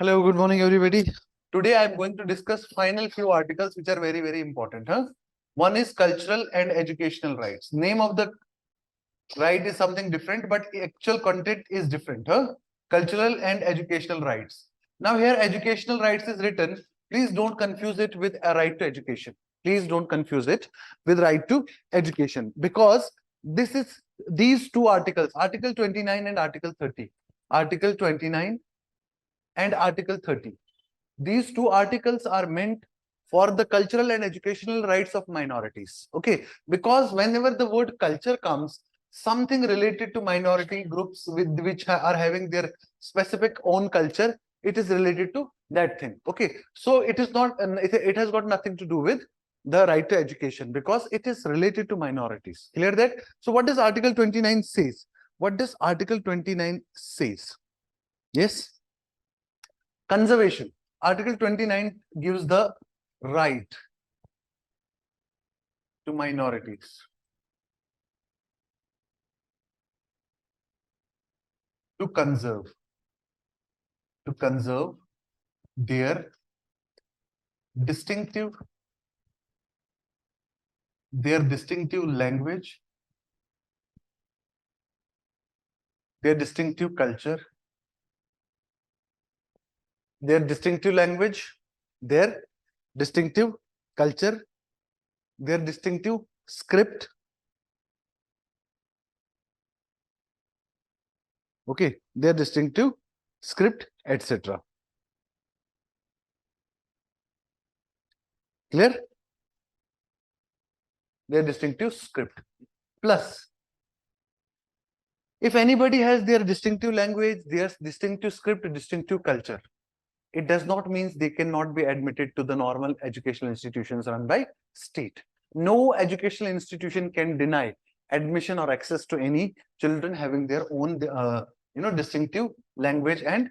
Hello, good morning, everybody. Today I am going to discuss final few articles which are very, very important. One is cultural and educational rights. Name of the right is something different, but actual content is different. Cultural and educational rights. Now here educational rights is written. Please don't confuse it with a right to education. Please don't confuse it with right to education, because this is these two articles, Article 29 and Article 30. Article 29 and Article 30. These two articles are meant for the cultural and educational rights of minorities. Okay, because whenever the word culture comes, something related to minority groups with which are having their specific own culture, it is related to that thing. Okay, so it is not, it has got nothing to do with the right to education because it is related to minorities. Clear that? So what does Article 29 says? What does Article 29 says? Yes, conservation. Article 29 gives the right to minorities to conserve their distinctive language, their distinctive culture, their distinctive language, their distinctive culture, their distinctive script. Okay, their distinctive script, etc. Clear? Their distinctive script. Plus, if anybody has their distinctive language, their distinctive script, distinctive culture, it does not mean they cannot be admitted to the normal educational institutions run by state. No educational institution can deny admission or access to any children having their own distinctive language and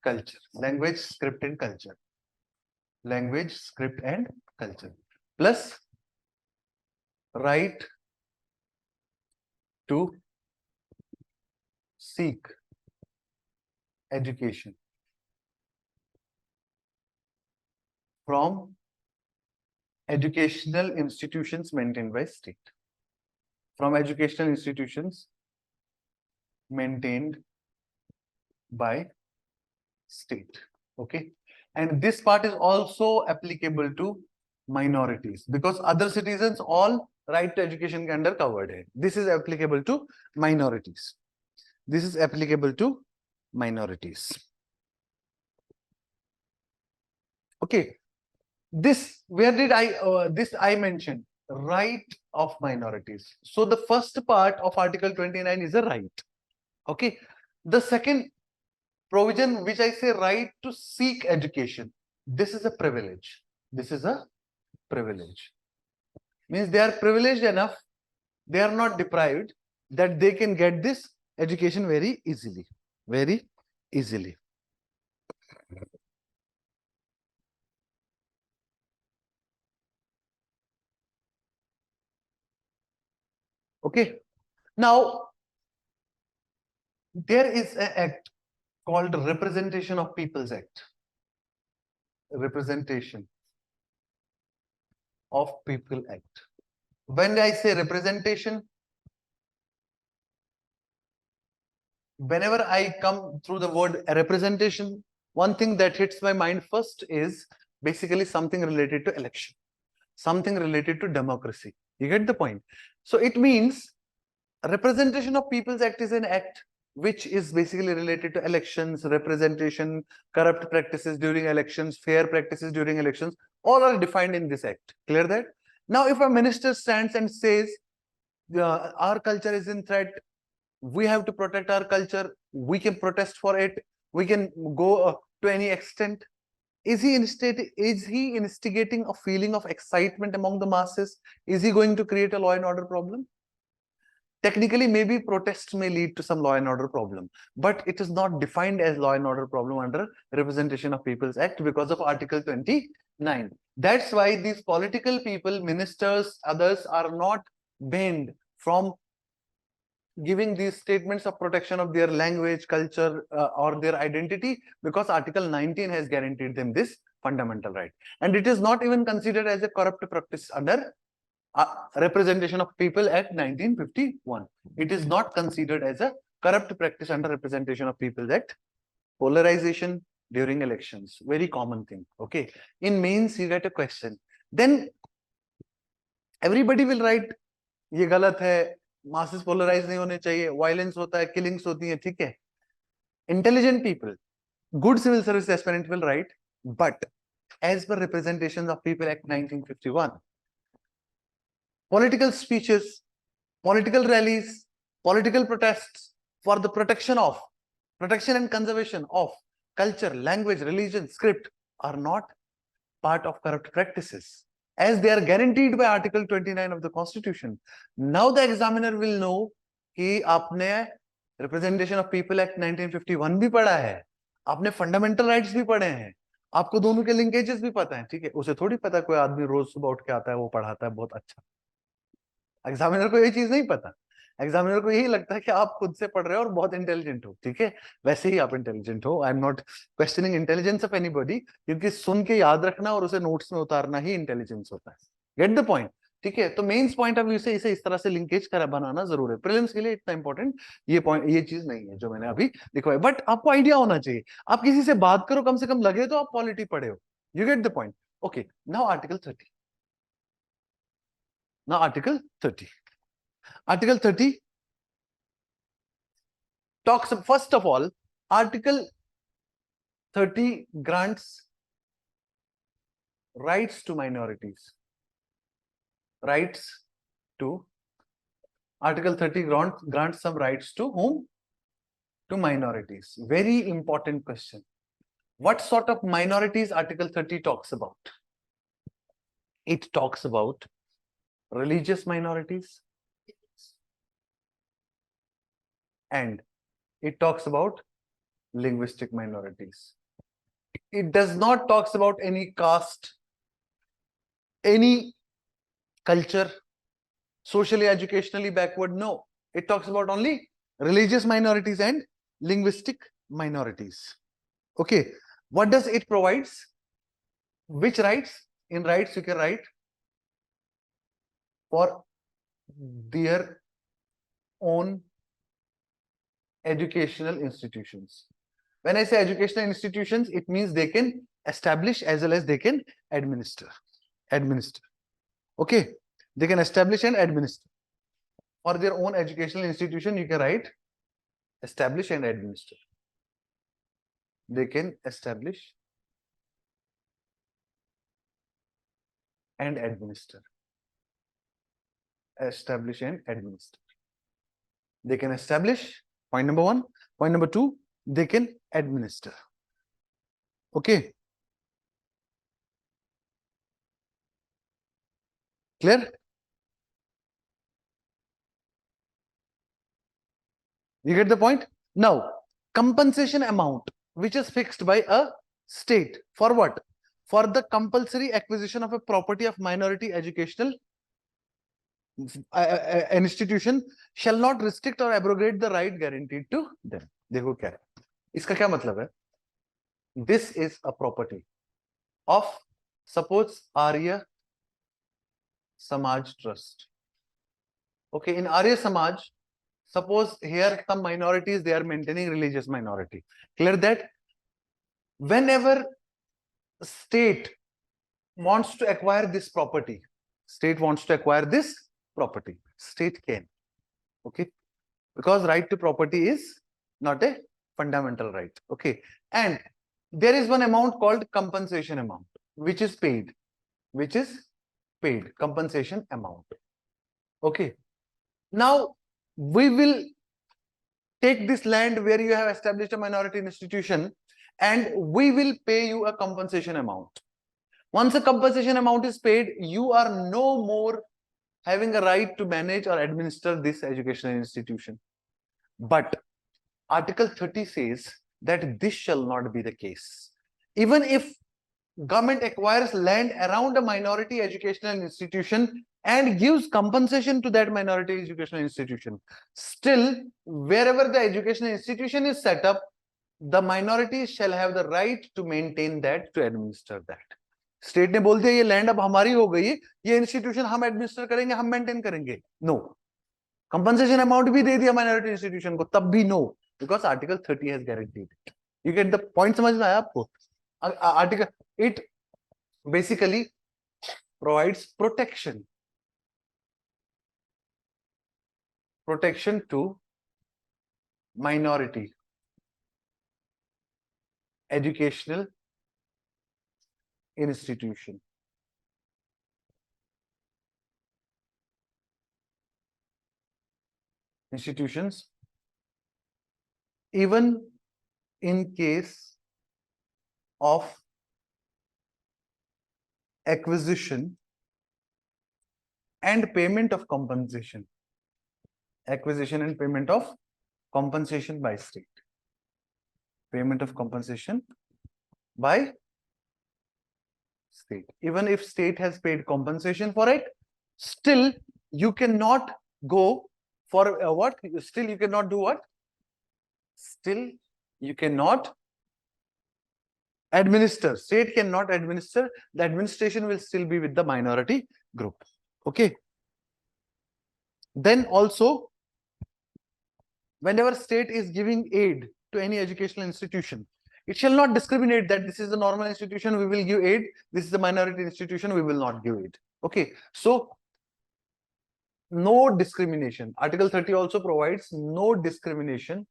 culture. Language, script and culture. Language, script and culture. Plus right to seek education from educational institutions maintained by state. From educational institutions maintained by state. Okay, and this part is also applicable to minorities because other citizens all right to education के अंदर covered है. This is applicable to minorities. This is applicable to minorities. Okay, this where did I this I mentioned right of minorities. So the first part of Article 29 is a right. Okay, the second provision which I say right to seek education, this is a privilege. This is a privilege. Means they are privileged enough, they are not deprived, that they can get this education very easily. Very easily. Okay. Now, there is an act called Representation of Peoples Act. Representation of People Act. When I say representation, whenever I come through the word representation, one thing that hits my mind first is basically something related to election, something related to democracy. You get the point? So it means Representation of Peoples Act is an act which is basically related to elections, representation, corrupt practices during elections, fair practices during elections, all are defined in this act. Clear that? Now, if a minister stands and says, our culture is in threat, we have to protect our culture, we can protest for it, we can go to any extent. Is he instigating a feeling of excitement among the masses? Is he going to create a law and order problem? Technically, maybe protests may lead to some law and order problem, but it is not defined as law and order problem under Representation of Peoples Act because of Article 29. That's why these political people, ministers, others are not banned from giving these statements of protection of their language, culture, or their identity, because Article 19 has guaranteed them this fundamental right. And it is not even considered as a corrupt practice under Representation of People Act 1951. It is not considered as a corrupt practice under Representation of People Act. Polarization during elections, very common thing. Okay, in mains you get a question, then everybody will write ये गलत है, masses polarized नहीं होने चाहिए, violence होता है, killings होती हैं, ठीक है. Intelligent people, good civil service aspirant will write, but as per Representations of People Act 1951, political speeches, political rallies, political protests for the protection and conservation of culture, language, religion, script are not part of corrupt practices, as they are guaranteed by Article 29 of the Constitution. Now the examiner will know कि आपने Representation of People Act 1951 भी पढ़ा है, आपने fundamental rights भी पढ़े हैं, आपको दोनों के लिंकेजेस भी पता है, ठीक है. उसे थोड़ी पता कोई आदमी रोज सुबह उठ के आता है, वो पढ़ाता है बहुत अच्छा. एग्जामिनर को ये चीज नहीं पता. एग्जामिनर को यही लगता है कि आप खुद से पढ़ रहे हो और बहुत इंटेलिजेंट हो, ठीक है. वैसे ही आप इंटेलिजेंट हो. I am not questioning intelligence of anybody, क्योंकि सुन के याद रखना और उसे नोट्स में उतारना ही इंटेलिजेंस होता है. गेट द पॉइंट, ठीक है. तो मेंस पॉइंट ऑफ व्यू से इसे इस तरह से लिंकेज करा बनाना जरूर है. प्रीलिम्स के लिए इतना इंपॉर्टेंट ये पॉइंट, ये चीज नहीं है जो मैंने अभी लिखवाई, बट आपको आइडिया होना चाहिए. आप किसी से बात करो, कम से कम लगे तो आप पॉलिटी पढ़े हो. You get the point. Okay, now article 30. Now Article 30. Article 30 talks, first of all, Article 30 grants rights to minorities. Rights to, Article 30 grants some rights to whom? To minorities. Very important question. What sort of minorities Article 30 talks about? It talks about religious minorities, and it talks about linguistic minorities. It does not talks about any caste, any culture, socially, educationally backward. No, it talks about only religious minorities and linguistic minorities. Okay, what does it provides? Which rights? In rights you can write for their own educational institutions. When I say educational institutions, it means they can establish as well as they can administer. Okay, they can establish and administer. For their own educational institution, you can write establish and administer. They can establish and administer. Establish and administer. They can establish, point number one. Point number two, they can administer. Okay. Clear? You get the point? Now, compensation amount, which is fixed by a state. For what? For the compulsory acquisition of a property of minority educational an institution shall not restrict or abrogate the right guaranteed to them. देखो क्या है इसका, क्या मतलब है? This is a property of, suppose, Arya Samaj Trust. Okay, in Arya Samaj, suppose here some minorities, they are maintaining religious minority. Clear that? Whenever state wants to acquire this property, state can. Okay, because right to property is not a fundamental right. Okay, and there is one amount called compensation amount, which is paid, compensation amount. Okay, now we will take this land where you have established a minority institution, and we will pay you a compensation amount. Once a compensation amount is paid, you are no more having a right to manage or administer this educational institution. But Article 30 says that this shall not be the case. Even if government acquires land around a minority educational institution and gives compensation to that minority educational institution. Still, wherever the educational institution is set up, the minorities shall have the right to maintain that, to administer that. State ने बोल दिया ये land अब हमारी हो गई, ये institution हम एडमिनिस्टर करेंगे, हम मेंटेन करेंगे. नो. कंपनसेशन अमाउंट भी दे दिया माइनॉरिटी इंस्टीट्यूशन को, तब भी no, because article 30 has guaranteed. You get the point, समझ में आया आपको? Article it basically provides protection to minority educational institutions even in case of acquisition and payment of compensation. Acquisition and payment of compensation by state. Payment of compensation by state. Even if state has paid compensation for it, still you cannot go for what? Still you cannot do what? Still you cannot administer. State cannot administer. The administration will still be with the minority group. Okay. Then also, whenever state is giving aid to any educational institution, it shall not discriminate that this is a normal institution, we will give aid. This is a minority institution, we will not give aid. Okay. So, no discrimination. Article 30 also provides no discrimination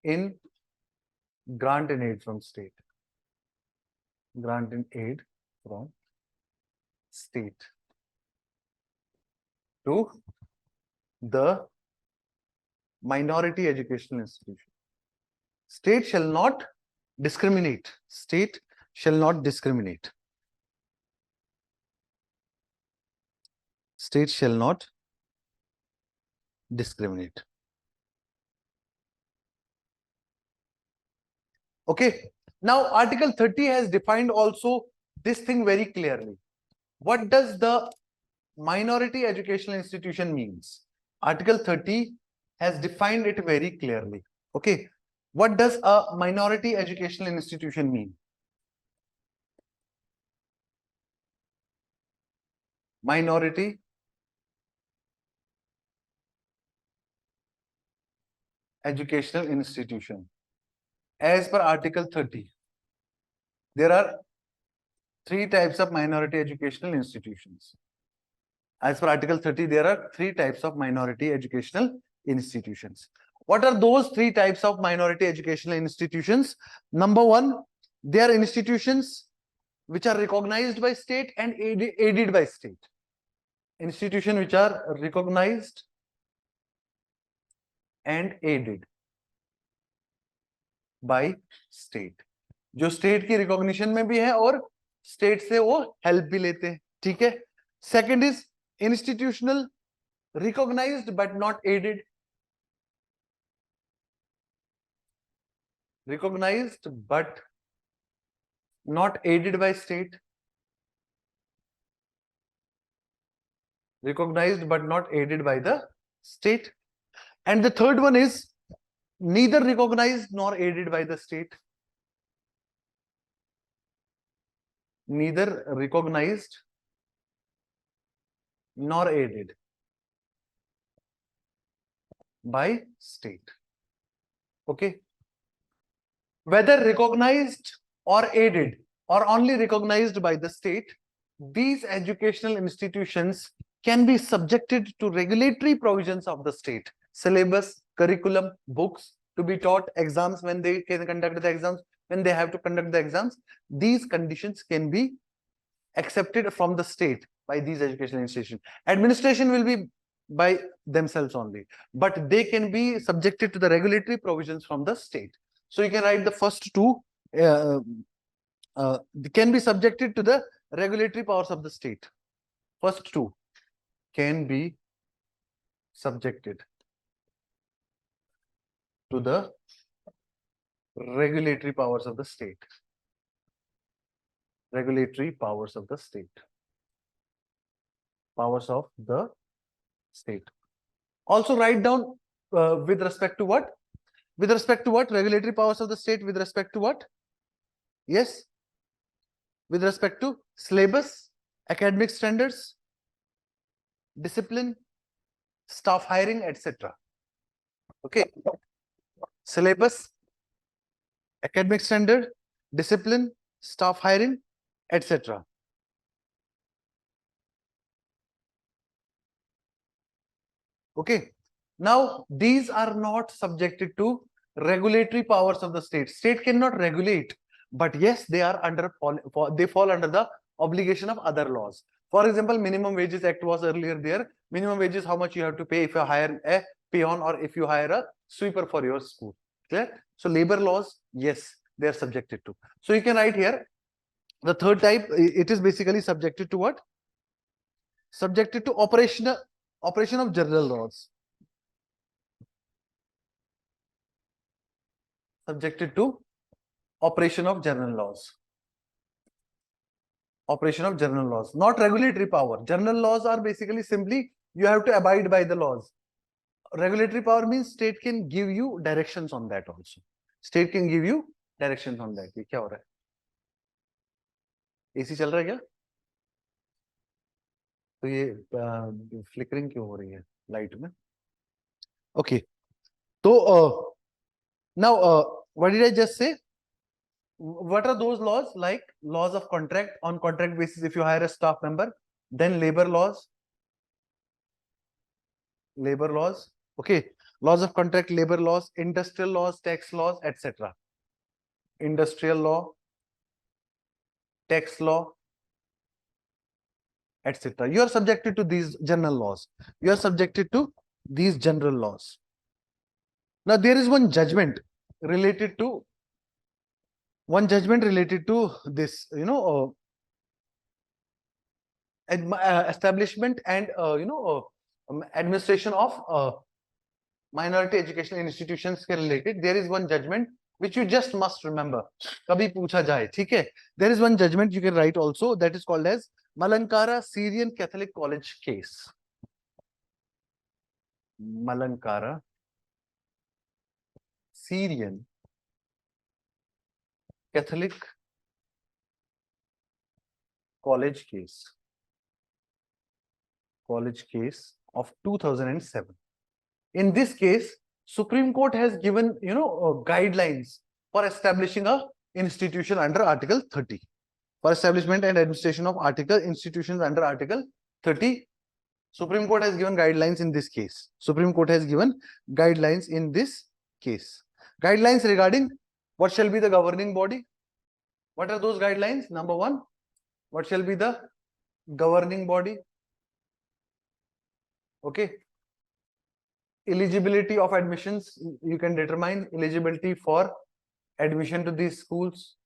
in grant and aid from state. Grant and aid from state to the minority educational institution. State shall not discriminate. State shall not discriminate. State shall not discriminate. Okay. Now, Article 30 has defined also this thing very clearly. What does the minority educational institution means? Article 30 has defined it very clearly. Okay. What does a minority educational institution mean? Minority educational institution. As per Article 30, there are three types of minority educational institutions. As per Article 30, there are three types of minority educational institutions. What are those three types of minority educational institutions? Number one, they are institutions which are recognized by state and aided by state. Institutions which are recognized and aided by state. जो state की recognition में भी है और state से वो help भी लेते हैं. ठीक है. Second is institutional recognized but not aided. Recognized but not aided by state. Recognized but not aided by the state. And the third one is neither recognized nor aided by the state. Neither recognized nor aided by state. Okay. Whether recognized or aided or only recognized by the state, these educational institutions can be subjected to regulatory provisions of the state. Syllabus, curriculum, books to be taught, exams when they can conduct the exams, when they have to conduct the exams. These conditions can be accepted from the state by these educational institutions. Administration will be by themselves only, but they can be subjected to the regulatory provisions from the state. So you can write the first two, can be subjected to the regulatory powers of the state. First two can be subjected to the regulatory powers of the state. Regulatory powers of the state. Powers of the state. Also write down with respect to what? With respect to what? Regulatory powers of the state with respect to what? Yes. With respect to syllabus, academic standards, discipline, staff hiring, etc. Okay. Syllabus, academic standard, discipline, staff hiring, etc. Okay. Now, these are not subjected to regulatory powers of the state. State cannot regulate, but yes, they are under they fall under the obligation of other laws. For example, Minimum Wages Act was earlier there. Minimum wages, how much you have to pay if you hire a peon or if you hire a sweeper for your school. Clear? So labor laws, yes, they are subjected to. So you can write here, the third type, it is basically subjected to what? Subjected to operation of general laws. Subjected to operation of general laws. Operation of general laws, not regulatory power. General laws are basically simply you have to abide by the laws. Regulatory power means state can give you directions on that also. State can give you directions on that. ये क्या हो रहा है? AC चल रहा है क्या? तो ये फ्लिकरिंग क्यों हो रही है लाइट में? Okay. So now what did I just say? What are those laws? Like laws of contract, on contract basis if you hire a staff member, then labor laws, okay, laws of contract, labor laws, industrial laws, tax laws, etc. Industrial law, tax law, etc. You are subjected to these general laws. You are subjected to these general laws. Now there is one judgment related to this, establishment and administration of minority educational institutions के related. There is one judgment which you just must remember. कभी पूछा जाए, ठीक है? There is one judgment you can write also, that is called as Malankara Syrian Catholic College case. Malankara Syrian Catholic College case. College case of 2007. In this case, Supreme Court has given, guidelines for establishing a institution under Article 30. For establishment and administration of institutions under Article 30, Supreme Court has given guidelines in this case. Supreme Court has given guidelines in this case. Guidelines regarding what shall be the governing body. What are those guidelines? Number one, what shall be the governing body? Okay. Eligibility of admissions, you can determine eligibility for admission to these schools.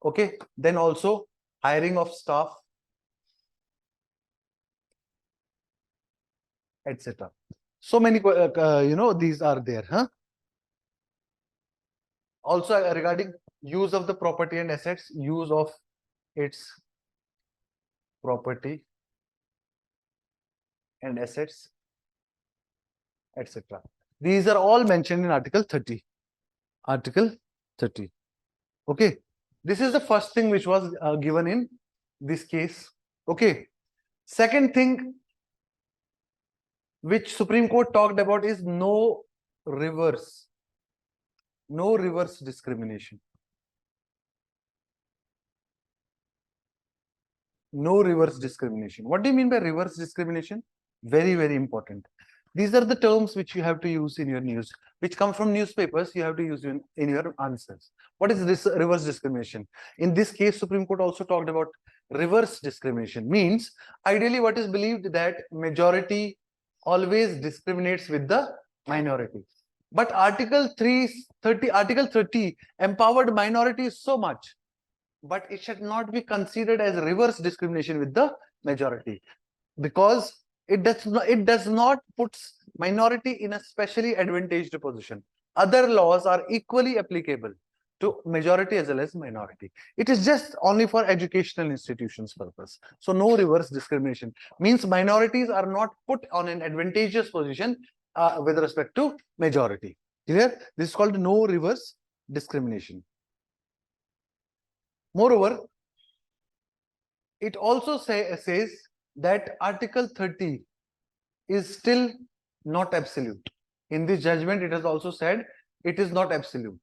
Okay. Then also hiring of staff, etc. So many, these are there. Huh? Also regarding use of the property and assets, use of its property and assets, etc. These are all mentioned in Article 30. Article 30. Okay. This is the first thing which was given in this case. Okay. Second thing which Supreme Court talked about is no reverse discrimination. No reverse discrimination. What do you mean by reverse discrimination? Very, very important. These are the terms which you have to use in your news, which come from newspapers. You have to use in your answers. What is this reverse discrimination? In this case, Supreme Court also talked about reverse discrimination. Means ideally what is believed that majority always discriminates with the minority. But Article 30 empowered minorities so much, but it should not be considered as reverse discrimination with the majority, because it does not put minority in a specially advantaged position. other laws are equally applicable to majority as well as minority. It is just only for educational institutions purpose. So no reverse discrimination. Means minorities are not put on an advantageous position with respect to majority. Clear? This is called no reverse discrimination. Moreover, it also says that Article 30 is still not absolute. In this judgment, it has also said it is not absolute.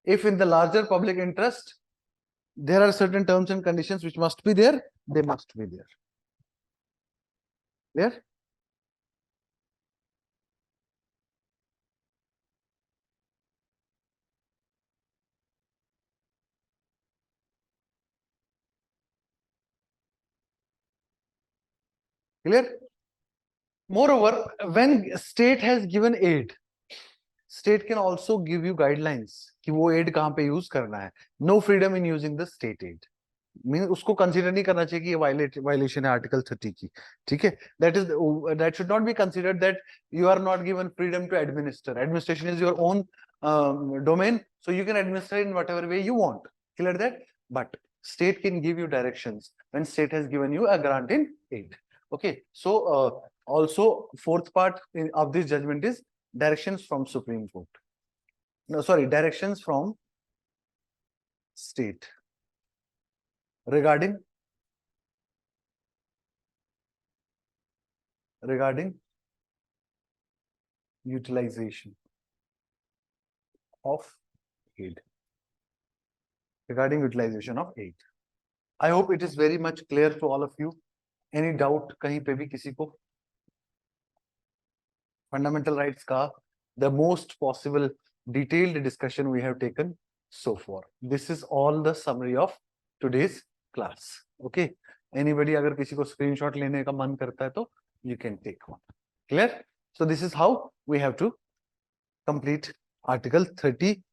If in the larger public interest, there are certain terms and conditions which must be there, they must be there. Clear? Clear? Moreover, when state has given aid, state can also give you guidelines कि वो aid कहाँ पे use करना है. No freedom in using the state aid. Mean उसको consider नहीं करना चाहिए कि ये वायलेशन है आर्टिकल 30 की. ठीक है, that should not be considered that you are not given freedom to administer. Administration is your own domain, so you can administer in whatever way you want. Clear that? But state can give you directions when state has given you a grant in aid. Okay, so also fourth part of this judgment is directions from Supreme Court. No, sorry, directions from state regarding utilization of aid. Regarding utilization of aid. I hope it is very much clear to all of you. Any doubt kahin pe bhi kisi ko? Fundamental rights ka the most possible detailed discussion we have taken so far. This is all the summary of today's class. Okay. Anybody agar kisi ko screenshot lene ka man karta hai to you can take one. Clear? So this is how we have to complete Article 30,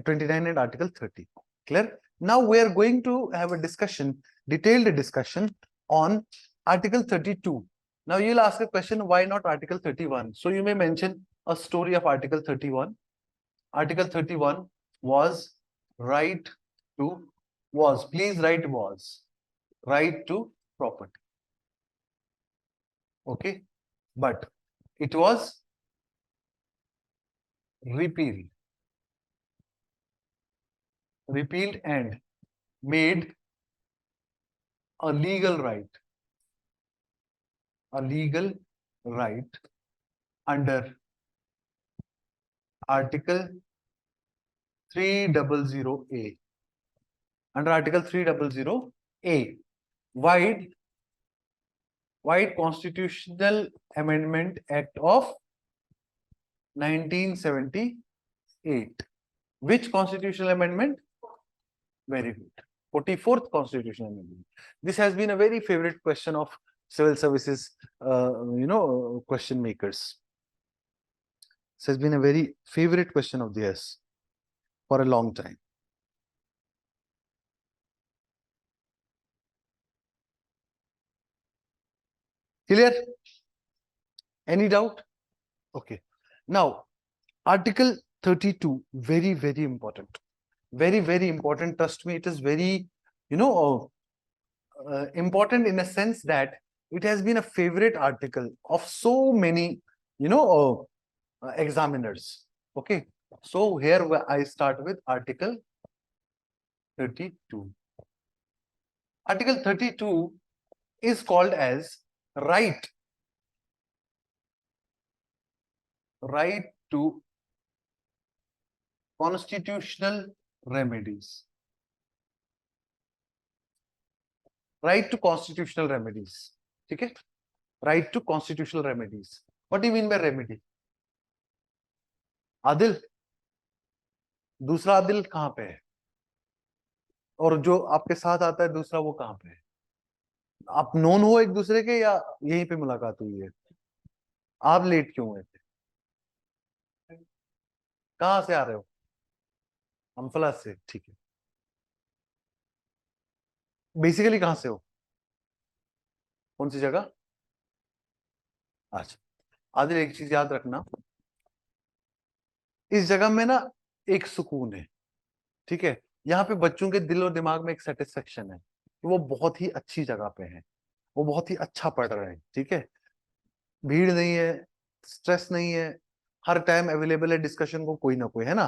29 and Article 30. Clear? Now we are going to have a discussion, detailed discussion on Article 32. Now you'll ask a question, why not Article 31? So you may mention a story of Article 31. Article 31 was right to, please write right to property. Okay, but it was repealed and made a legal right under Article 300A. Under Article 300A, wide Constitutional Amendment Act of 1978. Which constitutional amendment? Very good. 44th Constitutional Amendment. This has been a very favorite question of civil services, question makers. This has been a very favorite question of theirs for a long time. Clear? Any doubt? Okay. Now, Article 32, very, very important. Very, very important. Trust me, it is very, important in a sense that it has been a favorite article of so many, examiners. Okay. So here I start with Article 32. Article 32 is called as right to constitutional remedies. Right to constitutional remedies. Okay? Right to constitutional remedies. What do you mean by remedy? Adil, दूसरा आदिल कहाँ पे है? और जो आपके साथ आता है दूसरा वो कहाँ पे है? आप नोन हो एक दूसरे के या यहीं पे मुलाकात हुई है? आप लेट क्यों हुए थे? कहाँ से आ रहे हो? अम्फला से. ठीक है. बेसिकली कहाँ से हो? कौन सी जगह? अच्छा, आदिल एक चीज याद रखना, इस जगह में ना एक सुकून है, ठीक है। यहाँ पे बच्चों के दिल और दिमाग में एक सेटिस्फेक्शन है कि वो बहुत ही अच्छी जगह पे हैं, वो बहुत ही अच्छा पढ़ रहे हैं, ठीक है। भीड़ नहीं है, स्ट्रेस नहीं है, हर टाइम अवेलेबल है डिस्कशन को कोई ना कोई, है ना।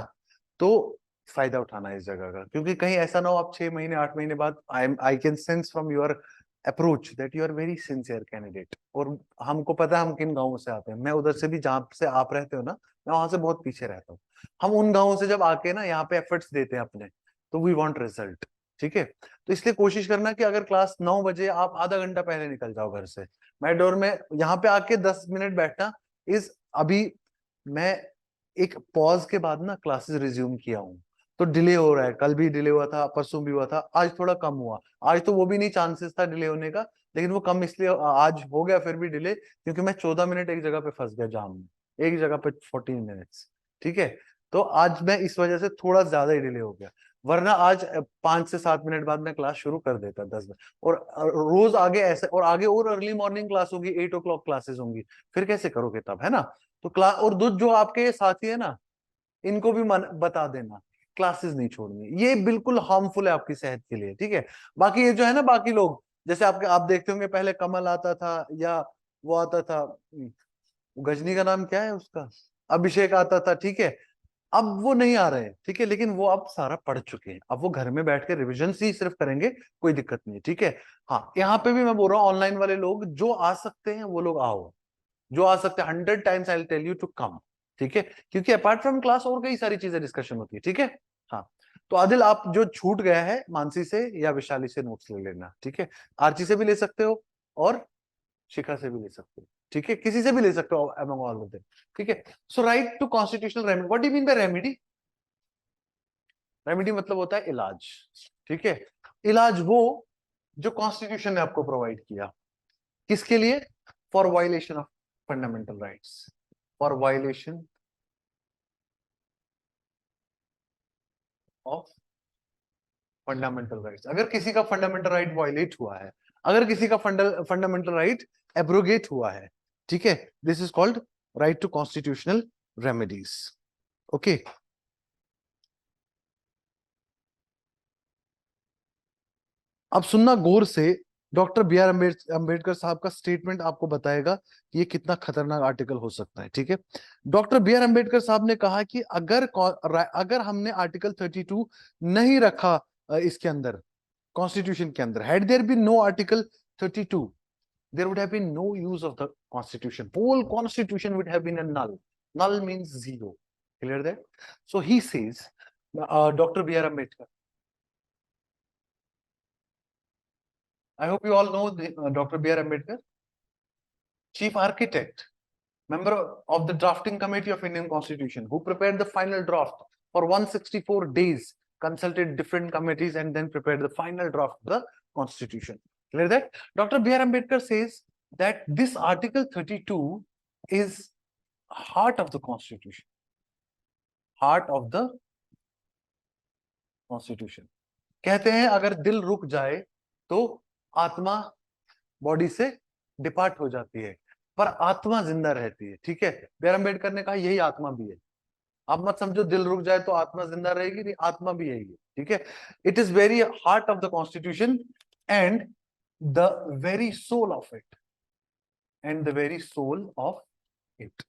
तो फायदा उठाना है इस जगह का, क्योंकि कहीं ऐसा ना हो आप 6 महीने 8 महीने बाद I can sense from your approach that you are very sincere candidate. और हमको पता है हम किन गाँवों से आते हैं, मैं उधर से भी जहाँ से आप रहते हो ना, मैं वहां से बहुत पीछे रहता हूँ। हम उन गाँवों से जब आके ना यहाँ पे एफर्ट्स देते हैं अपने, तो वी वांट रिजल्ट, ठीक है। तो इसलिए कोशिश करना कि अगर क्लास 9 बजे, आप आधा घंटा पहले निकल जाओ घर से। मेडोर में यहाँ पे आके 10 मिनट बैठना इज, अभी मैं एक पॉज के बाद ना क्लासेस रिज्यूम किया हूँ, तो डिले हो रहा है, कल भी डिले हुआ था, परसों भी हुआ था, आज थोड़ा कम हुआ। आज तो वो भी नहीं चांसेस था डिले होने का, लेकिन वो कम इसलिए आज हो गया फिर भी डिले, क्योंकि मैं 14 मिनट एक जगह पे फंस गया जाम में, एक जगह पे 14 मिनट्स, ठीक है। तो आज मैं इस वजह से थोड़ा ज्यादा ही डिले हो गया, वरना आज 5 से 7 मिनट बाद मैं क्लास शुरू कर देता 10 बजे। और रोज आगे ऐसे, और आगे और अर्ली मॉर्निंग क्लास होगी, 8 o'clock क्लासेस होंगी, फिर कैसे करोगे तब, है ना। तो क्लास, और जो आपके साथी है ना, इनको भी बता देना क्लासेस नहीं छोड़नी, ये बिल्कुल हार्मफुल है आपकी सेहत के लिए, ठीक है। बाकी ये जो है ना, बाकी लोग जैसे आपके, आप देखते होंगे पहले कमल आता था, या वो आता था, गजनी का नाम क्या है उसका, अभिषेक आता था, ठीक है। अब वो नहीं आ रहे हैं, ठीक है, लेकिन वो अब सारा पढ़ चुके हैं, अब वो घर में बैठ के रिविजन ही सिर्फ करेंगे, कोई दिक्कत नहीं है, ठीक है। हाँ, यहाँ पे भी मैं बोल रहा हूँ, ऑनलाइन वाले लोग जो आ सकते हैं वो लोग आओ, जो आ सकते हैं 100 times I will tell you to come, ठीक है। क्योंकि अपार्ट फ्रॉम क्लास और कई सारी चीजें डिस्कशन होती है, ठीक है। हाँ, तो आदिल, आप जो छूट गया है मानसी से या विशाली से नोट्स ले लेना, ठीक है। आरची से भी ले सकते हो और शिखा से भी ले सकते हो, ठीक है, किसी से भी ले सकते हो अमंग ऑल ऑफ देम, ठीक है। So right to constitutional remedy, what do you mean by remedy? Remedy मतलब होता है इलाज, ठीक है। इलाज वो जो कॉन्स्टिट्यूशन ने आपको प्रोवाइड किया, किसके लिए? For violation of fundamental rights, for violation of fundamental rights. अगर किसी का फंडामेंटल राइट वायलेट हुआ है, अगर किसी का फंडामेंटल राइट एब्रोगेट हुआ है, ठीक है, this is called right to constitutional remedies, okay. अब सुनना गौर से, डॉक्टर बी आर अम्बेडकर साहब का स्टेटमेंट आपको बताएगा कि ये कितना खतरनाक आर्टिकल हो सकता है, ठीक है। डॉक्टर बी आर अम्बेडकर साहब ने कहा कि अगर हमने आर्टिकल 32 नहीं रखा इसके अंदर, कॉन्स्टिट्यूशन के अंदर, had there been no article 32, there would have been no use of the constitution, whole constitution would have been a null. Null means zero, clear that? So he says, Dr. B R Ambedkar, I hope you all know Dr. B R Ambedkar, chief architect, member of the drafting committee of Indian Constitution, who prepared the final draft for 164 days, consulted different committees, and then prepared the final draft of the Constitution. Clear that? Dr. B R Ambedkar says that this Article 32 is heart of the Constitution. Heart of the Constitution. कहते हैं अगर दिल रुक जाए तो आत्मा body से depart हो जाती है, पर आत्मा जिंदा रहती है, ठीक है। बी आर अम्बेडकर ने कहा यही आत्मा भी है। आप मत समझो दिल रुक जाए तो आत्मा जिंदा रहेगी, नहीं, आत्मा भी यही है, ठीक है। It is very heart of the constitution and the very soul of it, and the very soul of it.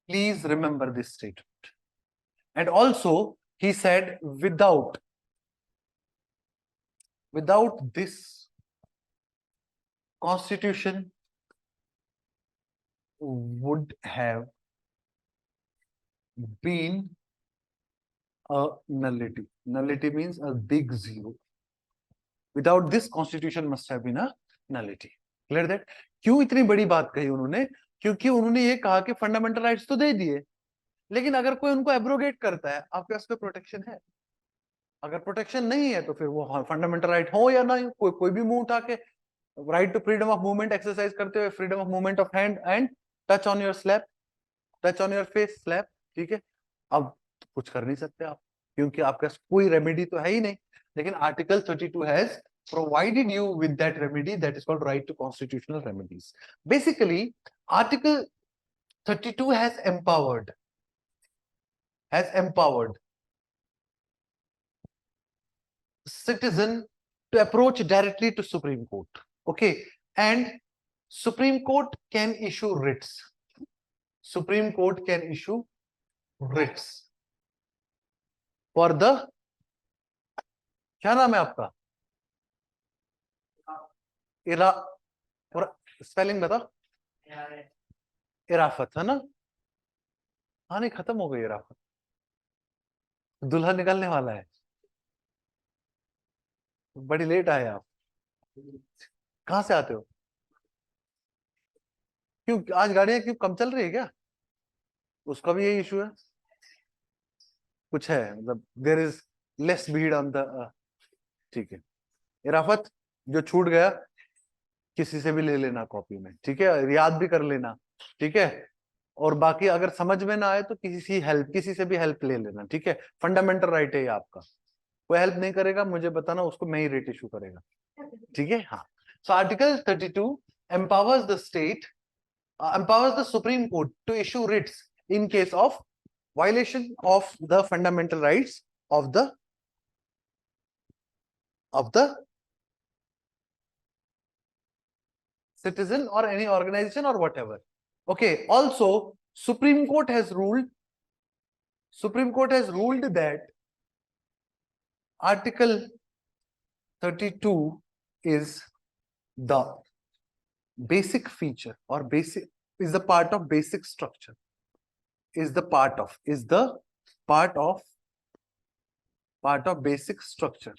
Please remember this statement. And also, he said, without this constitution would have been a nullity. Nullity means a big zero. Without this constitution must have been a nullity. Clear that? क्यों इतनी बड़ी बात कही उन्होंने? क्योंकि उन्होंने ये कहा कि फंडामेंटल राइट्स तो दे दिए, लेकिन अगर कोई उनको एब्रोगेट करता है, आपके पास कोई प्रोटेक्शन है? अगर प्रोटेक्शन नहीं है तो फिर वो फंडामेंटल राइट हो या ना हो, कोई भी मुंह उठा के right to freedom of movement exercise करते हुए, freedom of movement of hand and touch on your slap, touch on your face slap, ठीक है। अब कुछ कर नहीं सकते आप, क्योंकि आपके पास कोई रेमेडी तो है ही नहीं। लेकिन article 32 has provided you with that remedy that is called right to constitutional remedies. Basically, Article 32 has empowered has empowered citizen to approach directly to Supreme Court. Okay, and Supreme Court can issue writs. Supreme Court can issue writs for the, क्या नाम है आपका? इरा, spelling बता. इराफत है ना? हाँ नहीं, खत्म हो गई इराफत. दूल्हा निकलने वाला है. बड़ी लेट आए आप. कहाँ से आते हो? क्यों आज गाड़ियां क्यों कम चल रही है क्या? उसका भी यही इशू है. कुछ है मतलब देयर इज लेस भीड़ ऑन द. ठीक है इराफत, जो छूट गया किसी से भी ले लेना कॉपी में, ठीक है, याद भी कर लेना, ठीक है. और बाकी अगर समझ में ना आए तो किसी से भी हेल्प ले लेना, ठीक है. फंडामेंटल राइट है ये आपका. कोई हेल्प नहीं करेगा मुझे बताना, उसको मैं ही रेट इशू करेगा, ठीक है. हाँ, so article 32 empowers the state, empowers the Supreme Court to issue writs in case of violation of the fundamental rights of the citizen or any organization or whatever. Okay, also Supreme Court has ruled that Article 32 is the basic feature or basic is the part of basic structure, is the part of basic structure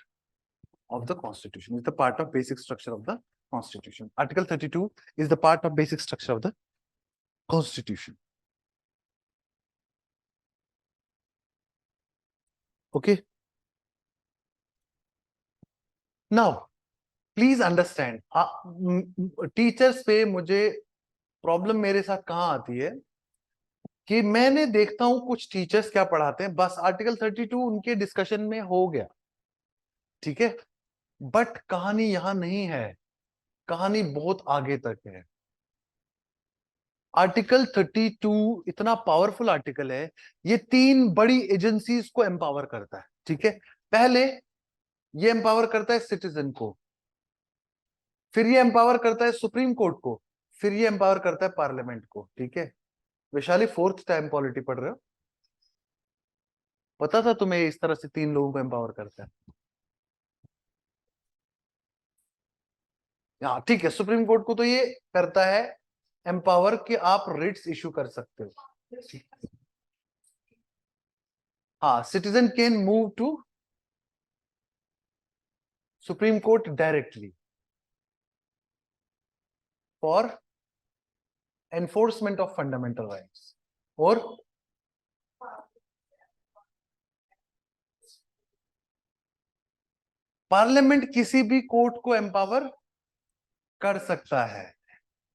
of the Constitution, is the part of basic structure of the Constitution. Article 32 is the part of basic structure of the Constitution. Okay. Now, please understand, teachers पे मुझे problem मेरे साथ कहाँ आती है कि मैंने देखता हूं कुछ टीचर्स क्या पढ़ाते हैं, बस आर्टिकल 32 उनके डिस्कशन में हो गया, ठीक है, बट कहानी यहां नहीं है, कहानी बहुत आगे तक है. आर्टिकल 32 इतना पावरफुल आर्टिकल है, ये 3 बड़ी एजेंसीज को एम्पावर करता है, ठीक है. पहले ये एम्पावर करता है सिटीजन को, फिर ये एम्पावर करता है सुप्रीम कोर्ट को, फिर ये एम्पावर करता है पार्लियामेंट को, ठीक है. वैशाली 4th टाइम पॉलिटी पढ़ रहे हो? पता था तुम्हें इस तरह से 3 लोगों को एम्पावर करता है. हाँ ठीक है, सुप्रीम कोर्ट को तो ये करता है एम्पावर कि आप रिट्स इशू कर सकते हो. हाँ, citizen can move to supreme court directly for enforcement of fundamental rights. और पार्लियामेंट किसी भी कोर्ट को एम्पावर कर सकता है.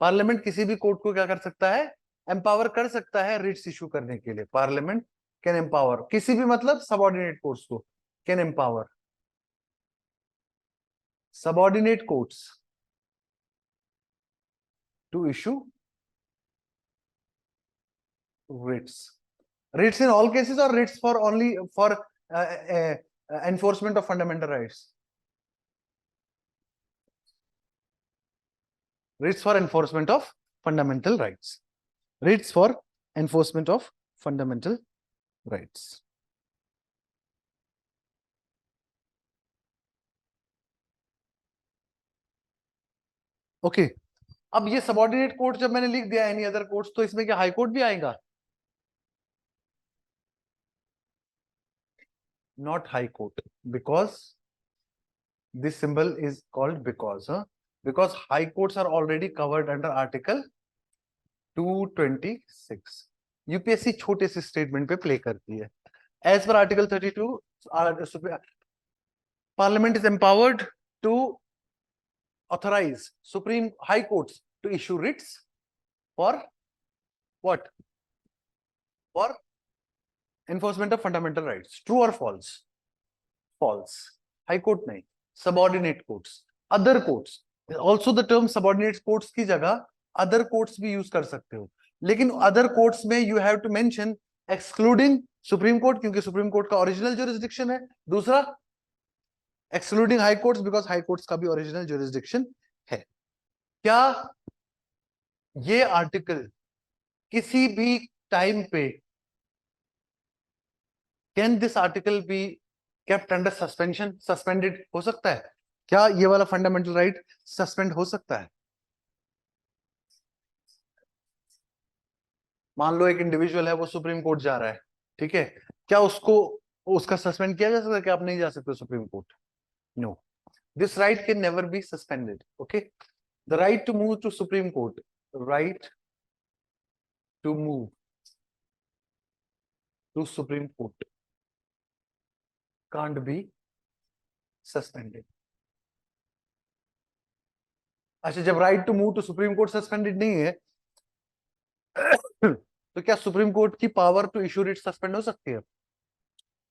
पार्लियामेंट किसी भी कोर्ट को क्या कर सकता है? एम्पावर कर सकता है रिट्स इशू करने के लिए. पार्लियामेंट कैन एम्पावर किसी भी, मतलब सबऑर्डिनेट कोर्ट्स को can empower subordinate courts to issue writs. Writs in all cases or writs for only for enforcement of fundamental rights? Writs for enforcement of fundamental rights. Writs for enforcement of fundamental rights. Okay. अब ये subordinate court जब मैंने लिख दिया any other courts, तो इसमें क्या high court भी आएगा? Not high court, because this symbol is called because high courts are already covered under article 226. UPSC छोटे से स्टेटमेंट पे प्ले करती है. As per article 32, parliament is empowered to authorize supreme high courts to issue writs for what? For enforcement of fundamental rights. True or false? False. High court nahi, subordinate courts, other courts. Also the term subordinate courts की जगह other courts भी use कर सकते हो, लेकिन other courts में you have to mention excluding supreme court क्योंकि supreme court का ओरिजिनल ज्यूरिसडिक्शन है। दूसरा, excluding high courts because high courts का भी ओरिजिनल ज्यूरिसडिक्शन है। क्या ये आर्टिकल किसी भी टाइम पे, can this article be kept under suspension, suspended हो सकता है? क्या ये वाला फंडामेंटल राइट सस्पेंड हो सकता है? मान लो एक इंडिविजुअल है, वो सुप्रीम कोर्ट जा रहा है, ठीक है, क्या उसको उसका सस्पेंड किया जा सकता है कि आप नहीं जा सकते supreme court? No, this right can never be suspended. Okay, the right to move to supreme court, right to move to supreme court can't be suspended. अच्छा, जब right to move to supreme court suspended नहीं है तो क्या supreme court की power to issue writ suspend हो सकती है?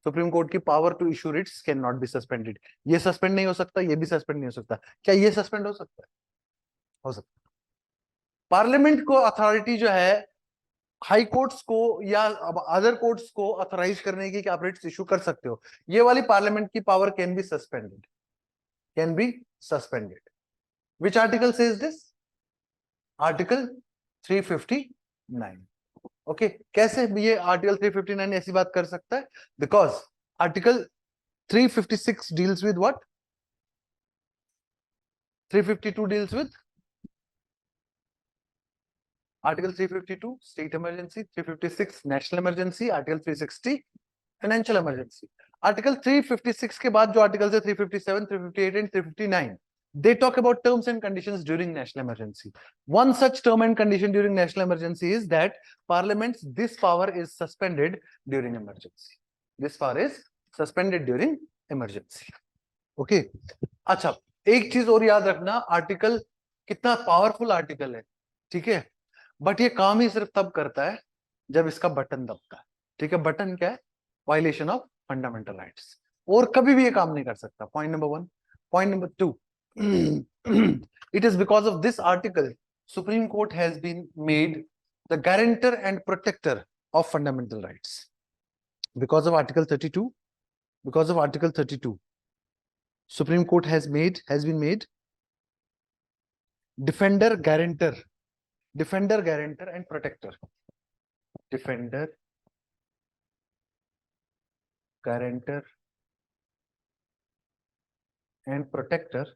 सुप्रीम कोर्ट की power to issue writs can not be suspended. ये सस्पेंड नहीं हो सकता, ये भी सस्पेंड नहीं हो सकता। क्या ये सस्पेंड हो सकता है? हो सकता है। पार्लियामेंट को अथॉरिटी जो है हाई कोर्ट्स को या अदर कोर्ट्स को अथोराइज करने की कि आप रिट्स इशू कर सकते हो, ये वाली पार्लियामेंट की power can be suspended, can be suspended. Which article says this? Article 359। Okay, कैसे ये आर्टिकल 359 ऐसी बात कर सकता है? Because article 356 deals with what? 352 deals with Article 352 state emergency, 356 national emergency, Article 360 financial emergency. Article 356 के बाद जो articles है 357, 358 and 359, they talk about terms and conditions during national emergency. One such term and condition during national emergency is that Parliament's this power is suspended during emergency. This power is suspended during emergency. Okay. अच्छा, एक चीज और याद रखना, article कितना powerful article है, ठीक है, बट ये काम ही सिर्फ तब करता है जब इसका बटन दबता है। ठीक है, बटन क्या है? वायलेशन ऑफ फंडामेंटल राइट्स, और कभी भी ये काम नहीं कर सकता। Point number 1। Point number 2, it is because of this article Supreme Court has been made the guarantor and protector of fundamental rights. Because of Article 32, because of Article 32, Supreme Court has been made defender, guarantor and protector. Defender, guarantor and protector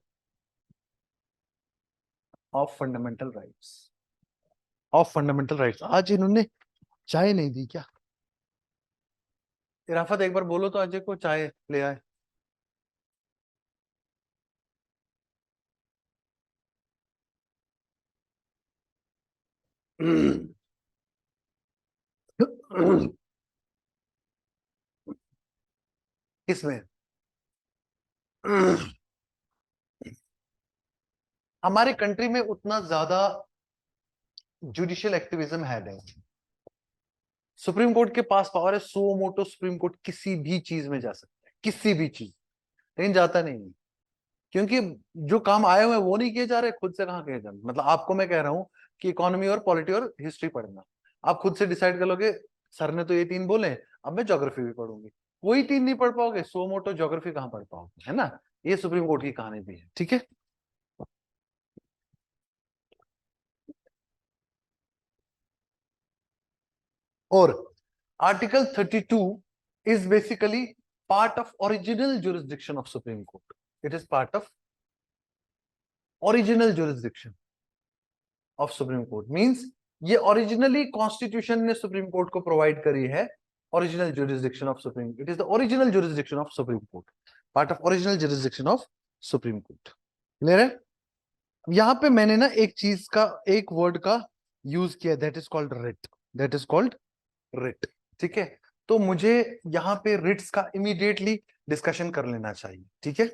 of fundamental rights. Of fundamental rights. आज इन्होंने चाय नहीं दी क्या? इराफत एक बार बोलो तो अजय को चाय ले आए। किसमें? हमारे कंट्री में उतना ज्यादा जुडिशियल एक्टिविज्म है नहीं। सुप्रीम कोर्ट के पास पावर है, सो मोटो सुप्रीम कोर्ट किसी भी चीज में जा सकता है, किसी भी चीज, लेकिन जाता नहीं है, क्योंकि जो काम आए हुए हैं वो नहीं किए जा रहे, खुद से कहाँ किए जा रहे। मतलब आपको मैं कह रहा हूँ कि इकोनॉमी और पॉलिटी और हिस्ट्री पढ़ना, आप खुद से डिसाइड कर लोगे सर ने तो ये 3 बोले, अब मैं ज्योग्राफी भी पढ़ूंगी, वही 3 नहीं पढ़ पाओगे, सो मोटो ज्योग्राफी कहाँ पढ़ पाओगे, है ना? ये सुप्रीम कोर्ट की कहानी भी है, ठीक है। और article 32 is basically part of original jurisdiction of Supreme Court. It is part of original jurisdiction of Supreme Court. Means ये originally Constitution ने Supreme Court को provide करी है original jurisdiction of Supreme Court. It is the original jurisdiction of Supreme Court. Part of original jurisdiction of Supreme Court. Clear है? यहाँ पे मैंने ना एक चीज का, एक वर्ड का यूज किया, that is called writ. That is called writ. ठीक है, तो मुझे यहाँ पे रिट्स का इमीडिएटली डिस्कशन कर लेना चाहिए, ठीक है,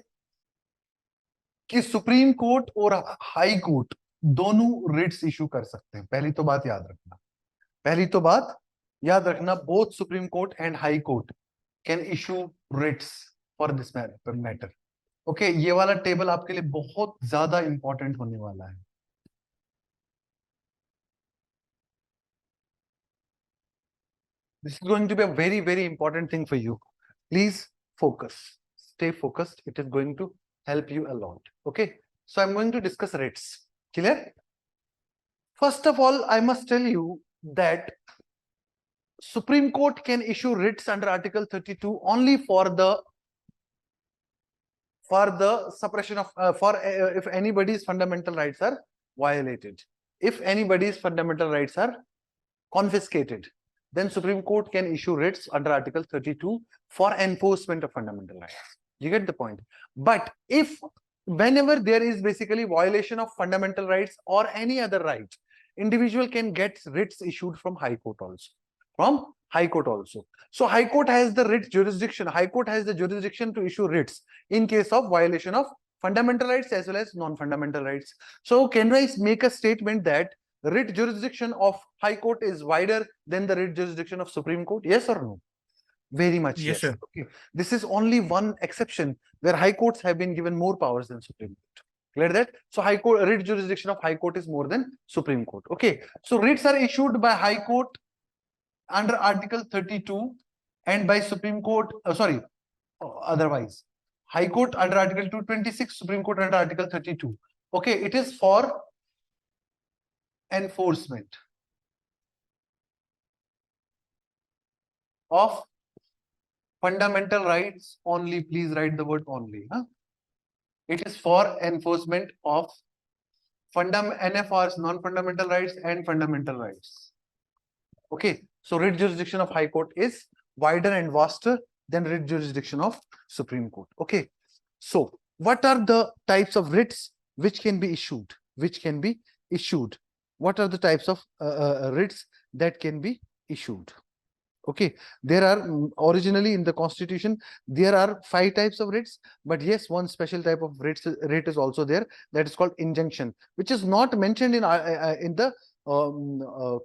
कि सुप्रीम कोर्ट और हाई कोर्ट दोनों रिट्स इशू कर सकते हैं। पहली तो बात याद रखना, पहली तो बात याद रखना, both supreme court and high court can issue Ritz for this matter. Okay, ये वाला टेबल आपके लिए बहुत ज्यादा इंपॉर्टेंट होने वाला है। This is going to be a very, very important thing for you. Please focus. Stay focused. It is going to help you a lot. Okay. So I'm going to discuss writs. Clear? First of all, I must tell you that Supreme Court can issue writs under Article 32 only for the suppression of if anybody's fundamental rights are violated. If anybody's fundamental rights are confiscated, then Supreme Court can issue writs under Article 32 for enforcement of fundamental rights. You get the point? But if whenever there is basically violation of fundamental rights or any other right, individual can get writs issued from High Court also. So High Court has the writ jurisdiction. High Court has the jurisdiction to issue writs in case of violation of fundamental rights as well as non-fundamental rights. So can I make a statement that writ jurisdiction of High Court is wider than the writ jurisdiction of Supreme Court? Yes or no? Very much yes. Sir. Okay. This is only one exception where High Courts have been given more powers than Supreme Court. Clear that? So High Court writ jurisdiction of High Court is more than Supreme Court. Okay. So writs are issued by High Court under Article 32 and by Supreme Court. Otherwise, High Court under Article 226, Supreme Court under Article 32. Okay. It is for enforcement of fundamental rights only. Please write the word only. It is for enforcement of NFRs, non-fundamental rights and fundamental rights. Okay. So writ jurisdiction of High Court is wider and vaster than writ jurisdiction of Supreme Court. Okay. So what are the types of writs which can be issued? What are the types of writs that can be issued? Okay, there are originally in the Constitution there are 5 types of writs, but yes, one special type of writ is also there, that is called injunction, which is not mentioned in the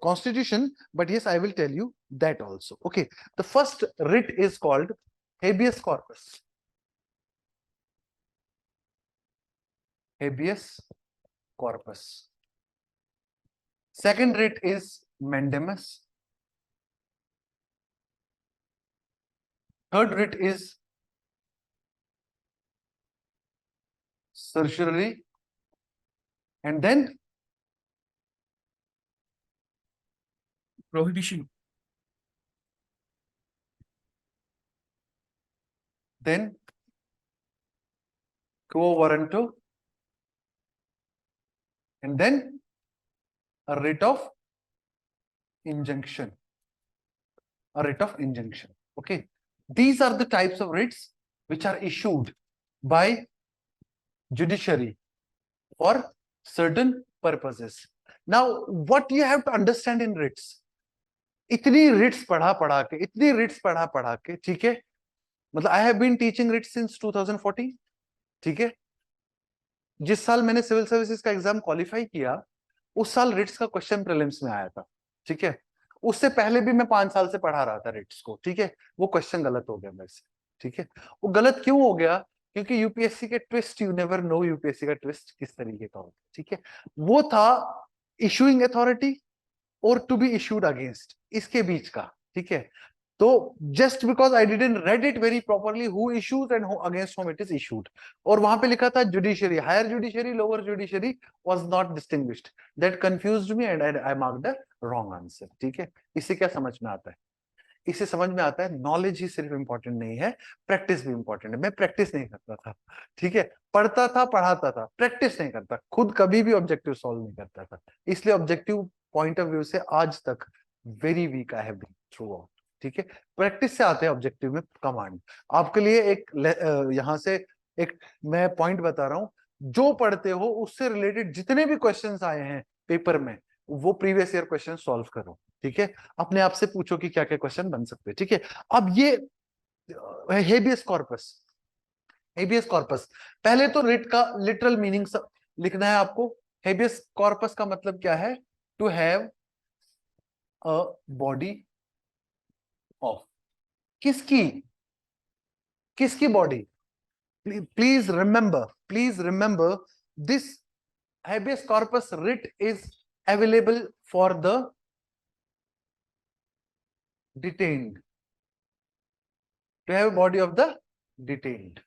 Constitution, but yes, I will tell you that also. Okay, the first writ is called habeas corpus. Habeas corpus. Second writ is mandamus. Third writ is certiorari, and then Prohibition. Then quo warranto, and then a writ of injunction. Okay. These are the types of writs which are issued by judiciary for certain purposes. Now, what you have to understand in writs, इतनी writs पढ़ा के, ठीक है, मतलब I have been teaching writs since 2014, ठीक है, जिस साल मैंने सिविल सर्विसेज का एग्जाम क्वालिफाई किया उस साल रिट्स का क्वेश्चन प्रीलिम्स में आया था, ठीक है, उससे पहले भी मैं 5 साल से पढ़ा रहा था रिट्स को, ठीक है, वो क्वेश्चन गलत हो गया मेरे से, ठीक है, वो गलत क्यों हो गया? क्योंकि यूपीएससी के twist, you never know UPSC का ट्विस्ट किस तरीके का होता है, ठीक है, वो था इशूइंग अथॉरिटी और टू बी इशूड अगेंस्ट, इसके बीच का, ठीक है, तो just because I didn't read it very properly, who issues and against whom it is issued, और वहां पे लिखा था judiciary, higher judiciary, lower judiciary was not distinguished, that confused me and I marked the wrong answer, ठीक है, इससे क्या समझ में आता है? इससे समझ में आता है नॉलेज ही सिर्फ इंपॉर्टेंट नहीं है, प्रैक्टिस भी इंपॉर्टेंट है। मैं प्रैक्टिस नहीं करता था, ठीक है, पढ़ता था, पढ़ाता था, प्रैक्टिस नहीं करता, खुद कभी भी ऑब्जेक्टिव सॉल्व नहीं करता था, इसलिए ऑब्जेक्टिव पॉइंट ऑफ व्यू से आज तक very weak I have been throughout, ठीक है, प्रैक्टिस से आते हैं ऑब्जेक्टिव में कमांड। आपके लिए एक यहां से एक मैं पॉइंट बता रहा हूं, जो पढ़ते हो उससे रिलेटेड जितने भी क्वेश्चंस आए हैं पेपर में, वो प्रीवियस ईयर क्वेश्चन सॉल्व करो, ठीक है, अपने आप से पूछो कि क्या क्या क्वेश्चन बन सकते हैं, ठीक है। अब ये हेबियस कॉर्पस, पहले तो रिट का लिटरल मीनिंग लिखना है आपको। हेबियस कॉर्पस का मतलब क्या है? To have a body of, किसकी body? Please remember this habeas corpus writ is available for the detained. To have a body of the detained,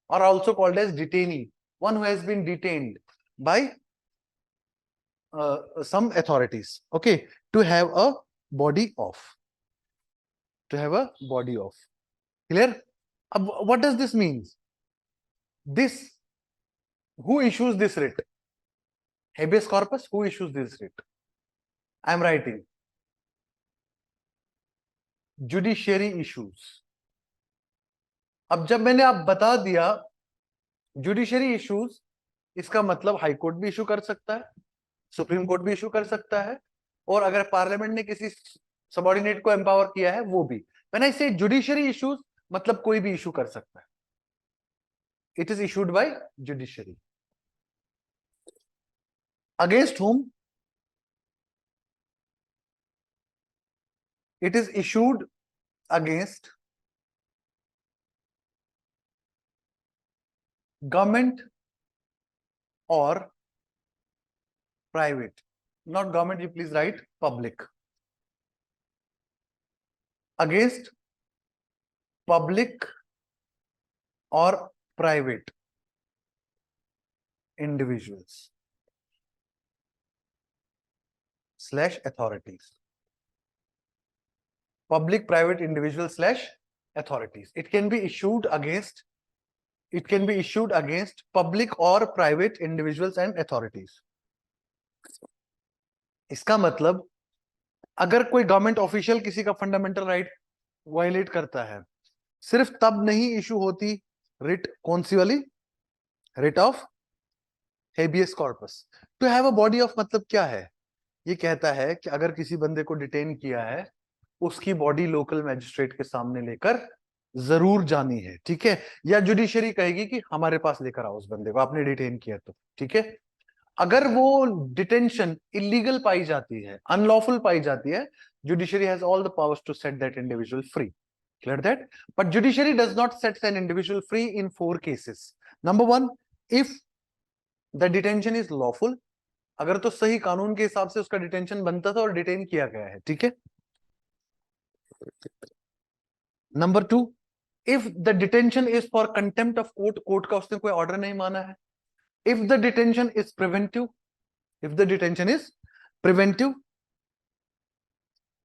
or also called as detainee, one who has been detained by some authorities. Okay, to have a body of. To have a body of. Clear? What does this mean? This, who issues this writ? Habeas corpus, who issues this writ? I am writing. Judiciary issues. अब जब मैंने आप बता दिया judiciary issues, इसका मतलब high court भी issue कर सकता है, सुप्रीम कोर्ट भी इशू कर सकता है, और अगर पार्लियामेंट ने किसी सबऑर्डिनेट को एम्पावर किया है वो भी. व्हेन आई से जुडिशरी इश्यूज, मतलब कोई भी इशू कर सकता है. It is issued by judiciary. Against whom? It is issued against government or private. Not government, you please write public. Against public or private individuals / authorities. Public, private, individual / authorities. It can be issued against public or private individuals and authorities. इसका मतलब अगर कोई government official किसी का fundamental right violet करता है, सिर्फ तब नहीं इशू होती रिट. कौन सी वाली? Writ of habeas corpus. To have a body of मतलब क्या है? ये कहता है कि अगर किसी बंदे को डिटेन किया है, उसकी बॉडी लोकल मैजिस्ट्रेट के सामने लेकर जरूर जानी है. ठीक है? या जुडिशरी कहेगी कि हमारे पास लेकर आओ उस बंदे को, आपने डिटेन किया तो. ठीक है? अगर वो डिटेंशन इलीगल पाई जाती है, अनलॉफुल पाई जाती है, judiciary has all the powers to set that individual free. Clear that? But judiciary does not set an individual free in 4 cases. Number 1, if the detention is lawful. अगर तो सही कानून के हिसाब से उसका डिटेंशन बनता था और डिटेन किया गया है. ठीक है? Number 2, if the detention is for contempt of court. Court का उसने कोई ऑर्डर नहीं माना है. If the detention is preventive,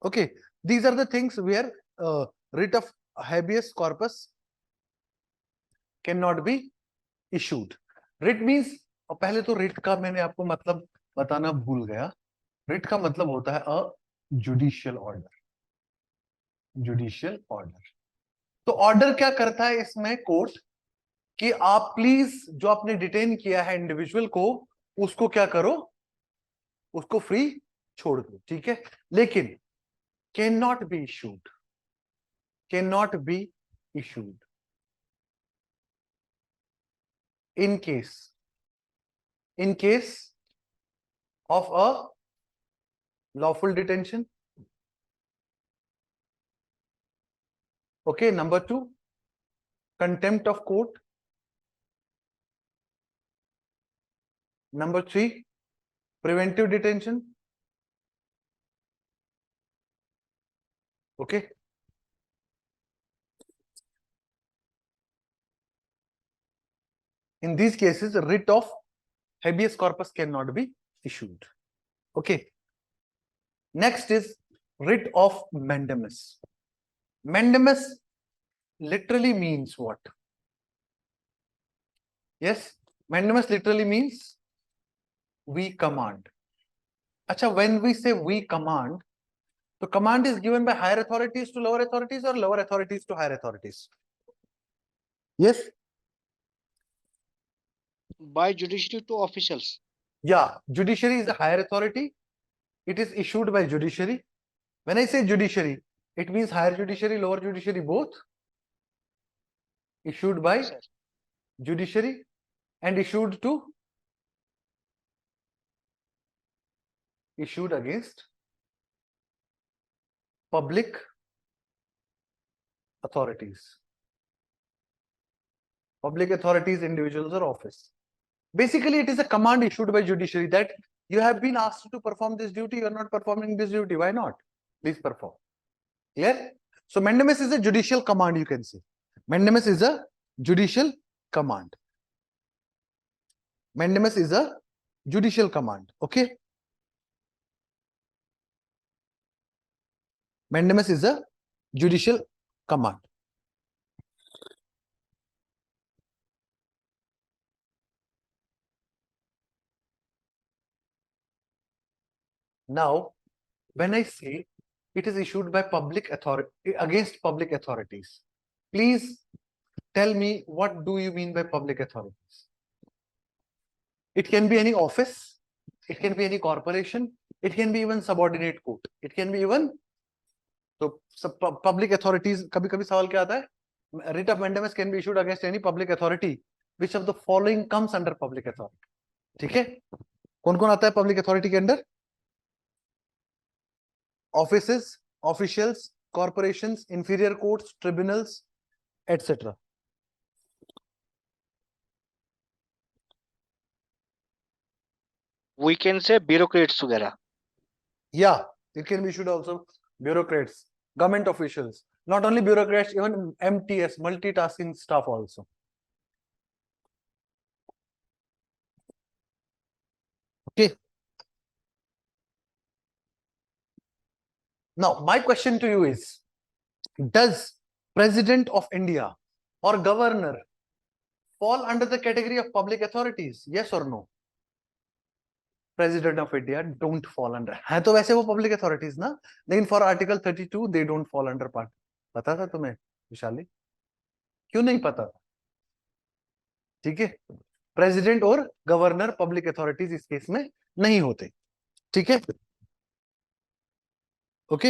okay, these are the things where writ of habeas corpus cannot be issued. Writ means, पहले तो writ का मैंने आपको मतलब बताना भूल गया. writ का मतलब होता है a judicial order. Judicial order. तो ऑर्डर क्या करता है इसमें कोर्ट, कि आप प्लीज जो आपने डिटेन किया है इंडिविजुअल को, उसको क्या करो, उसको फ्री छोड़ दो. ठीक है? लेकिन can not be issued in case of a lawful detention. Okay. Number 2, contempt of court. Number 3, preventive detention. Okay. In these cases, writ of habeas corpus cannot be issued. Okay. Next is writ of mandamus. Mandamus literally means what? Yes, mandamus literally means we command. Acha, when we say we command, the command is given by higher authorities to lower authorities or lower authorities to higher authorities? Yes? By judiciary to officials. Yeah, judiciary is a higher authority. It is issued by judiciary. When I say judiciary, it means higher judiciary, lower judiciary, both. Issued by judiciary and issued against public authorities. Public authorities, individuals or office. Basically, it is a command issued by judiciary that you have been asked to perform this duty, you are not performing this duty. Why not? Please perform. Clear? So mandamus is a judicial command, you can say. Mandamus is a judicial command. Mandamus is a judicial command. Okay. Mandamus is a judicial command. Now, when I say it is issued by public authority against public authorities, please tell me, what do you mean by public authorities? It can be any office, it can be any corporation, it can be even subordinate court, it can be even so public authorities. कभी कभी सवाल क्या आता है? Writ of mandamus can be issued against any public authority. Which of the following comes under public authority? ठीक है, कौन कौन आता है public authority के अंदर? Offices, officials, corporations, inferior courts, tribunals, etc. We can say bureaucrats वगैरह. Yeah, it can be issued also bureaucrats, government officials, not only bureaucrats, even MTS, multitasking staff also. Okay. Now, my question to you is, does President of India or Governor fall under the category of public authorities? Yes or no? President of India don't fall under. है तो वैसे वो public authorities ना, लेकिन for Article 32 they don't fall under part. पता था तुम्हें विशाली? क्यों नहीं पता? ठीक है, प्रेसिडेंट और गवर्नर पब्लिक अथॉरिटीज इस केस में नहीं होते. ठीक है, ओके.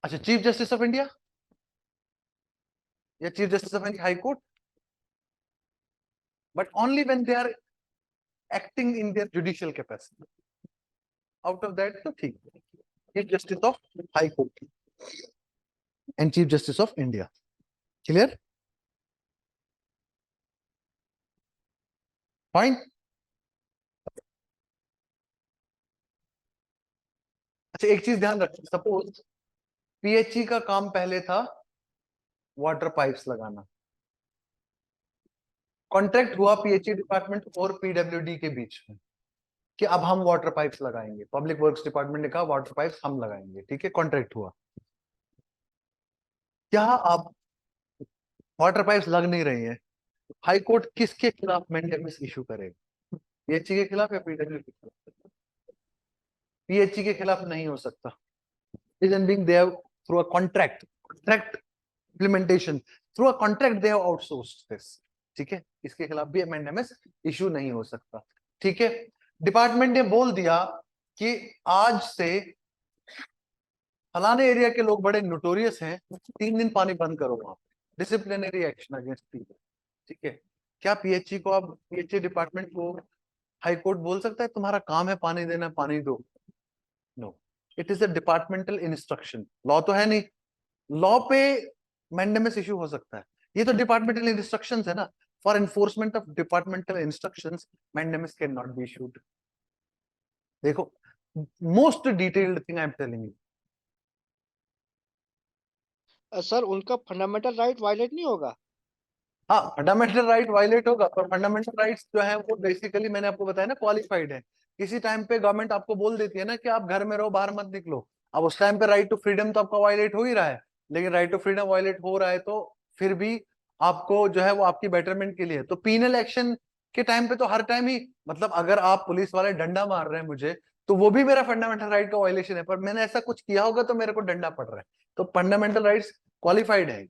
अच्छा, चीफ जस्टिस ऑफ इंडिया या chief justice of high court, but only when they are acting in their judicial capacity. Out of that तो ठीक है, chief justice of high court and chief justice of India. Clear? Fine. अच्छा, एक चीज ध्यान रखना, suppose PHE का काम पहले था वाटर पाइप्स लगाना. कॉन्ट्रैक्ट हुआ पीएचई डिपार्टमेंट और पीडब्ल्यूडी के बीच में कि अब हम वाटर पाइप्स लगाएंगे. पब्लिक वर्क्स डिपार्टमेंट ने कहा वाटर पाइप्स हम लगाएंगे. ठीक है, कॉन्ट्रैक्ट हुआ. क्या अब वाटर पाइप्स लग नहीं रही है, हाई कोर्ट किसके खिलाफ मैंडेटस इशू करेगा? पीएचई के खिलाफ या पीडब्ल्यूडी के खिलाफ? पीएचई के खिलाफ नहीं हो सकता. Reason being they have through a contract implementation through a contract they have outsourced this. ठीक है, इसके खिलाफ भी अमेंडमेंट इशू नहीं हो सकता. ठीक है, डिपार्टमेंट ने बोल दिया कि आज से फलाने एरिया के लोग बड़े नोटोरियस हैं, 3 दिन पानी बंद करो वहां पे, डिसिप्लिनरी एक्शन अगेंस्ट पीपल. ठीक है, क्या पीएचई को, अब पीएचई डिपार्टमेंट को हाई कोर्ट बोल सकता है तुम्हारा काम है पानी देना, पानी दो? No, it is a departmental instruction. Law तो है नहीं, लॉ पे मैंडेमस इशू हो सकता है. ये तो डिपार्टमेंटल इंस्ट्रक्शंस है ना. For enforcement of departmental instructions mandamus can not be issued. देखो, most detailed thing I am telling you. Sir उनका फंडामेंटल राइट वायलेट नहीं होगा? हाँ, फंडामेंटल राइट वायलेट होगा, पर फंडामेंटल राइट्स जो है वो बेसिकली मैंने आपको बताया ना, क्वालिफाइड है. किसी टाइम पे गवर्नमेंट आपको बोल देती है ना कि आप घर में रहो, बाहर मत निकलो. अब उस टाइम पे राइट टू फ्रीडम तो आपका वायलेट हो ही रहा है, लेकिन राइट टू फ्रीडम वायलेट हो रहा है तो फिर भी आपको जो है वो आपकी बेटरमेंट के लिए है. तो पीनल एक्शन के टाइम पे तो हर टाइम ही, मतलब अगर आप पुलिस वाले डंडा मार रहे हैं मुझे, तो वो भी मेरा फंडामेंटल राइट का वायलेशन है, पर मैंने ऐसा कुछ किया होगा तो मेरे को डंडा पड़ रहा है. तो फंडामेंटल राइट्स क्वालिफाइड है,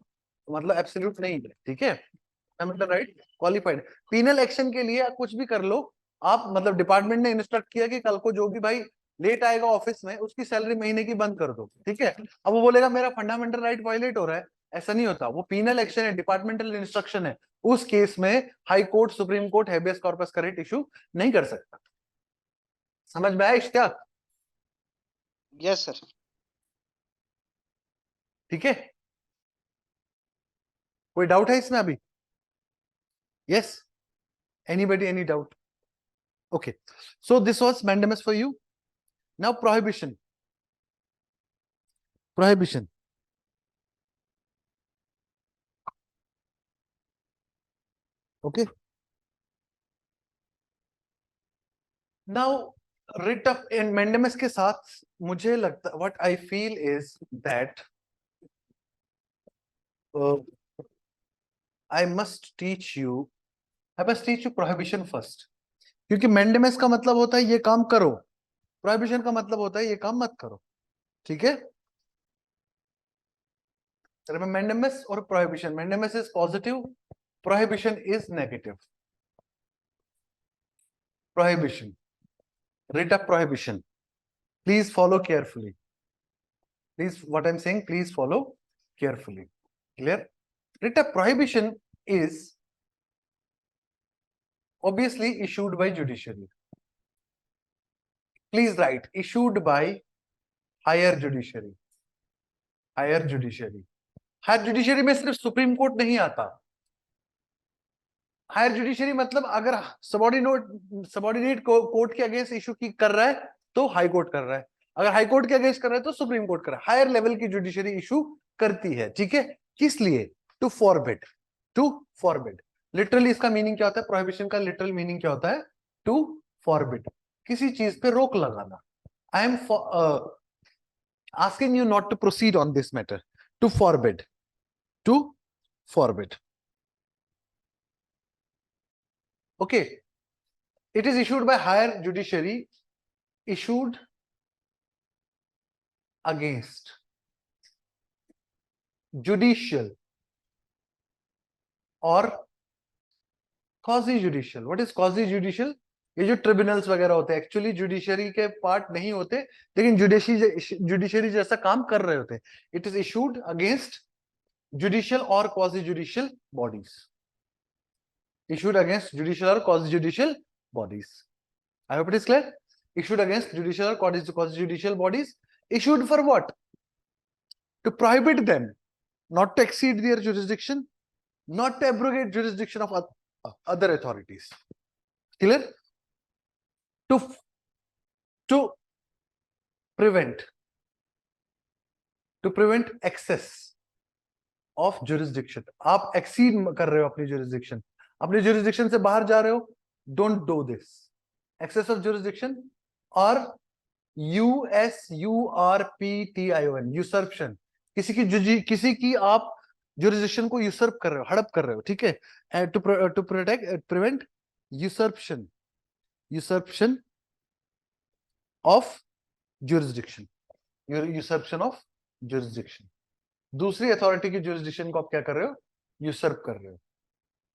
मतलब एब्सोल्यूट नहीं है. ठीक है, fundamental right qualified. Penal action के लिए कुछ भी कर लो आप, मतलब डिपार्टमेंट ने इंस्ट्रक्ट किया कि कल को जो भी भाई लेट आएगा ऑफिस में उसकी सैलरी महीने की बंद कर दो. ठीक है, अब वो बोलेगा मेरा फंडामेंटल राइट वायलेट हो रहा है, ऐसा नहीं होता. वो पीनल एक्शन है, डिपार्टमेंटल इंस्ट्रक्शन है. उस केस में high court, supreme court habeas corpus का रेट इशू नहीं कर सकता. समझ में आया इश्तियाक? Yes sir. ठीक है, कोई डाउट है इसमें अभी? Yes, anybody, any doubt? Okay, so this was mandamus for you. Now prohibition. Prohibition. Okay. Now writ of in mandamus के साथ मुझे लगता, what I feel is that I must teach you prohibition first. क्योंकि mandamus का मतलब होता है ये काम करो, prohibition का मतलब होता है ये काम मत करो. ठीक है? Remember mandamus or prohibition. Mandamus is positive, prohibition is negative. Prohibition. Writ of prohibition. Please follow carefully. Please, what I'm saying, please follow carefully. Clear? Writ of prohibition is obviously issued by judiciary. Please write, issued by higher judiciary. Higher judiciary. Higher judiciary में सिर्फ supreme court नहीं आता. Higher judiciary मतलब अगर subordinate court के against issue की कर रहा है तो हाई कोर्ट कर रहा है, अगर हाई कोर्ट के अगेंस्ट कर रहा है तो सुप्रीम कोर्ट कर रहा है. हायर लेवल की जुडिशरी इशू करती है. ठीक है? किस लिए? To forbid. To forbid. Literally इसका मीनिंग क्या होता है? प्रोहिबिशन का लिटरल मीनिंग क्या होता है? To forbid. किसी चीज पे रोक लगाना. I am asking you not to proceed on this matter. To forbid. To forbid. Okay. It is issued by higher judiciary, issued against judicial or quasi judicial. What is quasi judicial? ये जो tribunals वगैरह होते हैं actually judiciary के part नहीं होते, लेकिन judiciary जैसा काम कर रहे होते हैं. It is issued against judicial और quasi judicial bodies. Issued against judicial or quasi-judicial bodies. I hope it is clear. Issued against judicial or quasi-judicial bodies. Issued for what? To prohibit them, not to exceed their jurisdiction, not to abrogate jurisdiction of other authorities. Clear? To prevent excess of jurisdiction. आप exceed कर रहे हो अपनी jurisdiction. अपनी jurisdiction से बाहर जा रहे हो. Don't do this. Excess of jurisdiction or USURPTION. Usurpation. किसी की आप jurisdiction को usurp कर रहे हो, हड़प कर रहे हो. ठीक है? To prevent usurpation of jurisdiction. Usurpation of jurisdiction. दूसरी अथॉरिटी की jurisdiction को आप क्या कर रहे हो? यूसर्प कर रहे हो.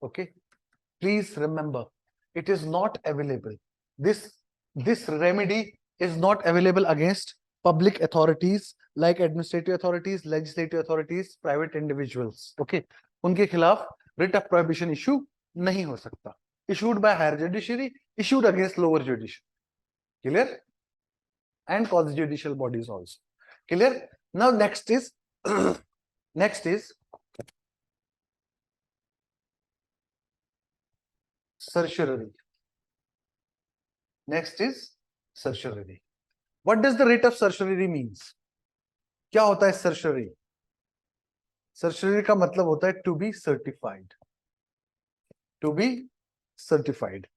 Okay, please remember, it is not available. This remedy is not available against public authorities like administrative authorities, legislative authorities, private individuals. Okay, उनके खिलाफ writ of prohibition issue नहीं हो सकता. Issued by higher judiciary, issued against lower judiciary. Clear? And quasi-judicial bodies also. Clear? Now next is certiorari. Next is certiorari. What does the writ of certiorari means? क्या होता है certiorari? Certiorari का मतलब होता है to be certified. To be certified.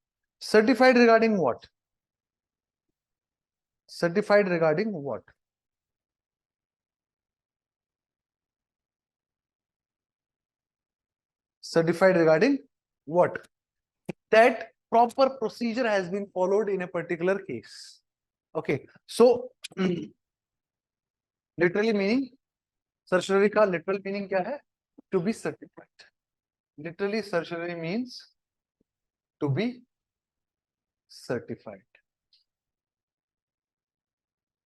Certified regarding what? Certified regarding what? Certified regarding what? That proper procedure has been followed in a particular case. Okay, so literally meaning, certiorari का literal meaning क्या है? To be certified. Literally certiorari means to be certified.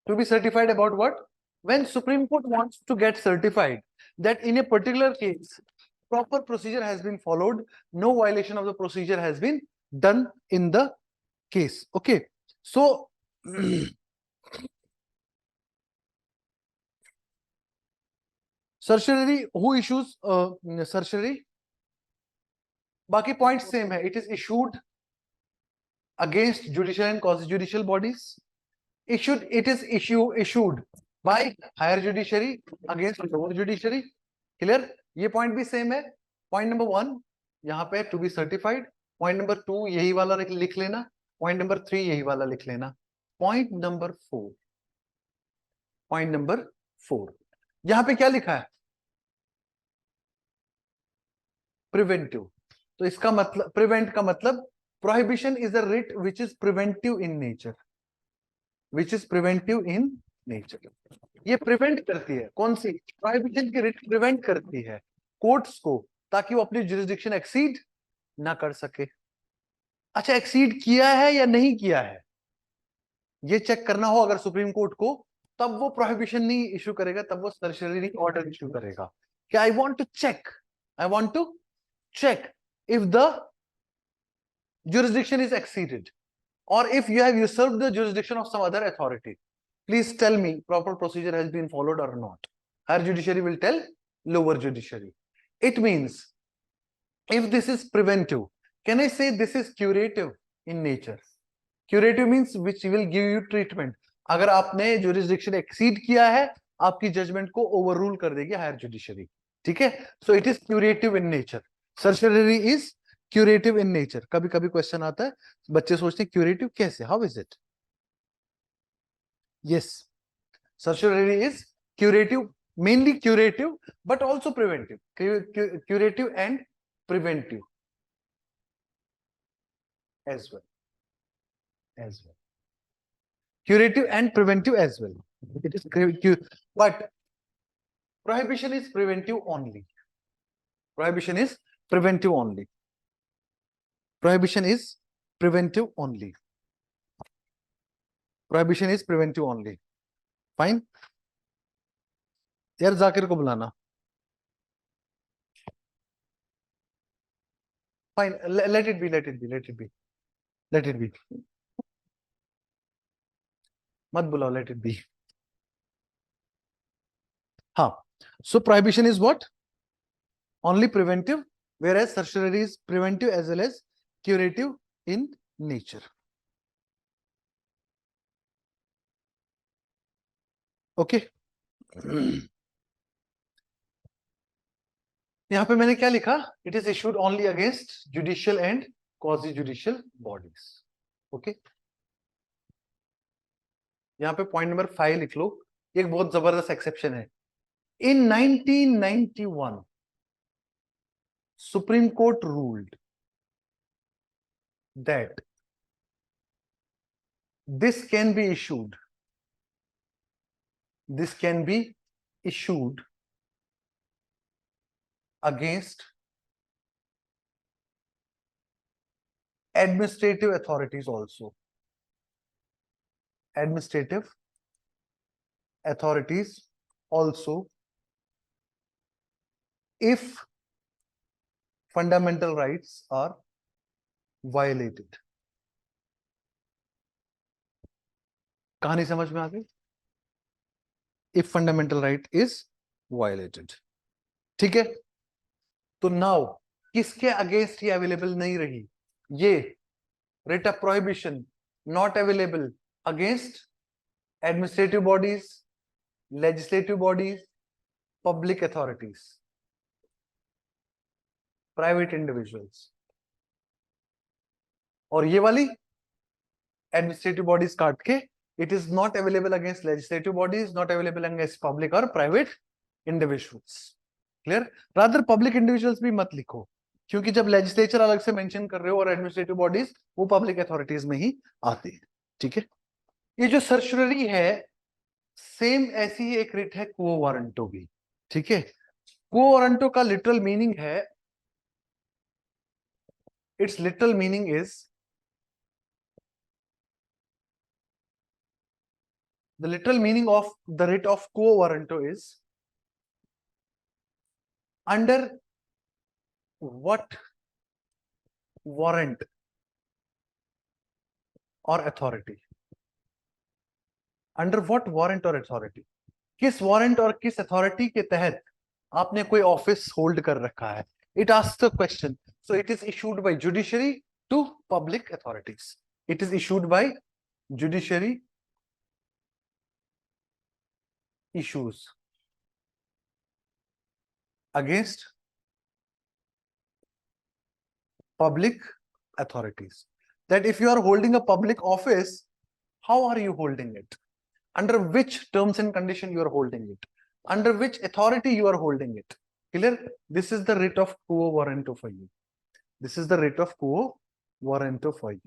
To be certified about what? When Supreme Court wants to get certified that in a particular case proper procedure has been followed, no violation of the procedure has been done in the case. Okay, so certiorari, who issues certiorari? बाकी point same है. It is issued against judicial and quasi-judicial bodies. It is issued by higher judiciary against lower judiciary. Clear? ये point भी same है. Point number 1 यहाँ पे to be certified. Point number 2 यही वाला लिख लेना. Point number 3 यही वाला लिख लेना. Point number 4. Point number 4. यहाँ पे क्या लिखा है? Preventive. तो इसका मतलब prevent का मतलब prohibition is a writ which is preventive in nature. Which is preventive in nature. ये प्रिवेंट करती है. कौन सी? प्रोहिबिशन की रिट प्रिवेंट करती है कोर्ट्स को, ताकि वो अपनी जुरिसडिक्शन एक्सीड ना कर सके. अच्छा, एक्सीड किया है या नहीं किया है ये चेक करना हो अगर सुप्रीम कोर्ट को, तब वो प्रोहिबिशन नहीं इशू करेगा, तब वो सर्शियरी ऑर्डर इशू करेगा. क्या? I want to check if the jurisdiction is exceeded or if you have usurped the jurisdiction of some other authority. Please tell me proper procedure has been followed or not. Higher judiciary will tell lower judiciary. It means if this is preventive, can I say this is curative in nature? Curative means which will give you treatment. अगर आपने jurisdiction exceed किया है, आपकी judgment को overrule कर देगी higher judiciary. ठीक है? So it is curative in nature. Certiorari is curative in nature. कभी कभी क्वेश्चन आता है, बच्चे सोचते हैं क्यूरेटिव कैसे? How is it? Yes, certiorari is curative, mainly curative, but also preventive. Curative and preventive as well. Curative and preventive as well. It is but prohibition is preventive only. Prohibition is preventive only. Prohibition is preventive only. Prohibition is preventive only. Fine. यार जाकिर को बुलाना. Fine. Let it be. मत बुलाओ. Let it be. हाँ. So prohibition is what? Only preventive, whereas certiorari is preventive as well as curative in nature. Okay. यहां पे मैंने क्या लिखा? It is issued only against judicial and quasi-judicial bodies. Okay. यहां पे point number 5 लिख लो. एक बहुत जबरदस्त exception है. In 1991, Supreme Court ruled that this can be issued against administrative authorities also. Administrative authorities also, if fundamental rights are violated. कहानी समझ में आ गई? If fundamental right is violated. ठीक है? तो now किसके अगेंस्ट ये अवेलेबल नहीं रही? ये writ of prohibition not available against administrative bodies, legislative bodies, public authorities, private individuals. और ये वाली administrative bodies काट के it is not available against legislative bodies, not available against public or private individuals. Clear? Rather public individuals भी मत लिखो, क्योंकि जब legislature अलग से mention कर रहे हो और administrative bodies वो public authorities में ही आते हैं. ठीक है? ये जो certiorari है सेम ऐसी ही एक रिट है quo warranto भी. ठीक है? quo warranto का literal meaning है, its literal meaning is, the literal meaning of the writ of quo warranto is under what warrant or authority. Under what warrant or authority? किस warrant और किस authority के तहत आपने कोई office hold कर रखा है? It asks a question. So it is issued by judiciary to public authorities. It is issued by judiciary issues against public authorities. That if you are holding a public office, how are you holding it? Under which terms and condition you are holding it? Under which authority you are holding it? Clear? This is the writ of quo warranto for you. This is the writ of quo warranto for you.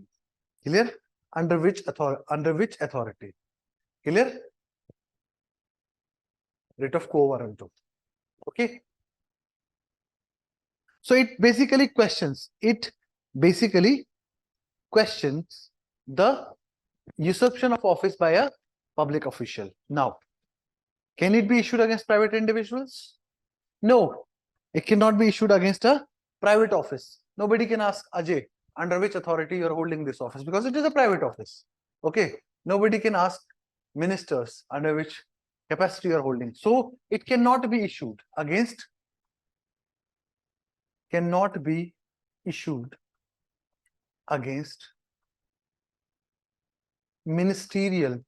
Clear? Under which authority? Clear? Writ of quo warranto. Okay. So it basically questions the usurpation of office by a public official. Now, can it be issued against private individuals? No, it cannot be issued against a private office. Nobody can ask Ajay under which authority you are holding this office, because it is a private office. Okay. Nobody can ask ministers under which capacity you are holding. So it cannot be issued against ministerial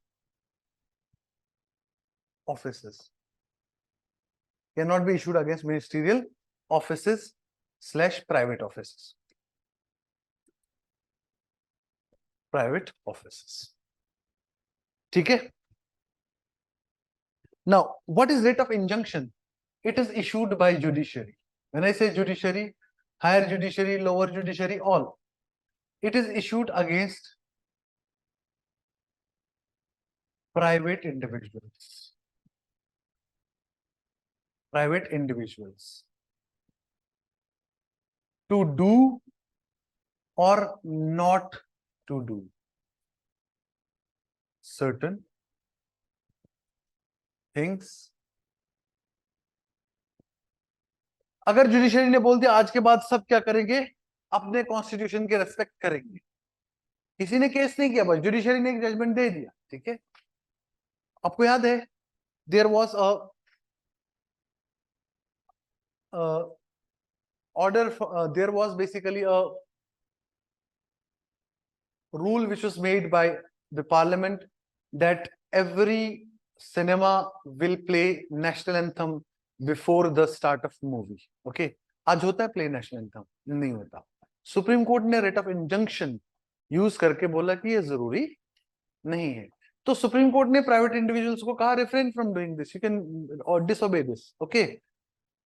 offices. Cannot be issued against ministerial offices / private offices. Private offices. Okay. Now, what is writ of injunction? It is issued by judiciary. When I say judiciary, higher judiciary, lower judiciary, all. It is issued against private individuals. Private individuals. To do or not to do certain things. अगर judiciary ने बोल दिया आज के बाद सब क्या करेंगे, अपने कॉन्स्टिट्यूशन के रेस्पेक्ट करेंगे, किसी ने केस नहीं किया, बस जुडिशरी ने एक जजमेंट दे दिया, ठीक है। आपको याद है there was a order, there was basically a rule which was made by the parliament that every cinema will play national anthem before the start of movie. Okay, आज होता है play national anthem? नहीं होता. Supreme court ने writ of injunction use करके बोला कि ये जरूरी नहीं है. तो सुप्रीम कोर्ट ने प्राइवेट इंडिविजुअल्स को कहा refrain from doing this, you can or disobey this. Okay,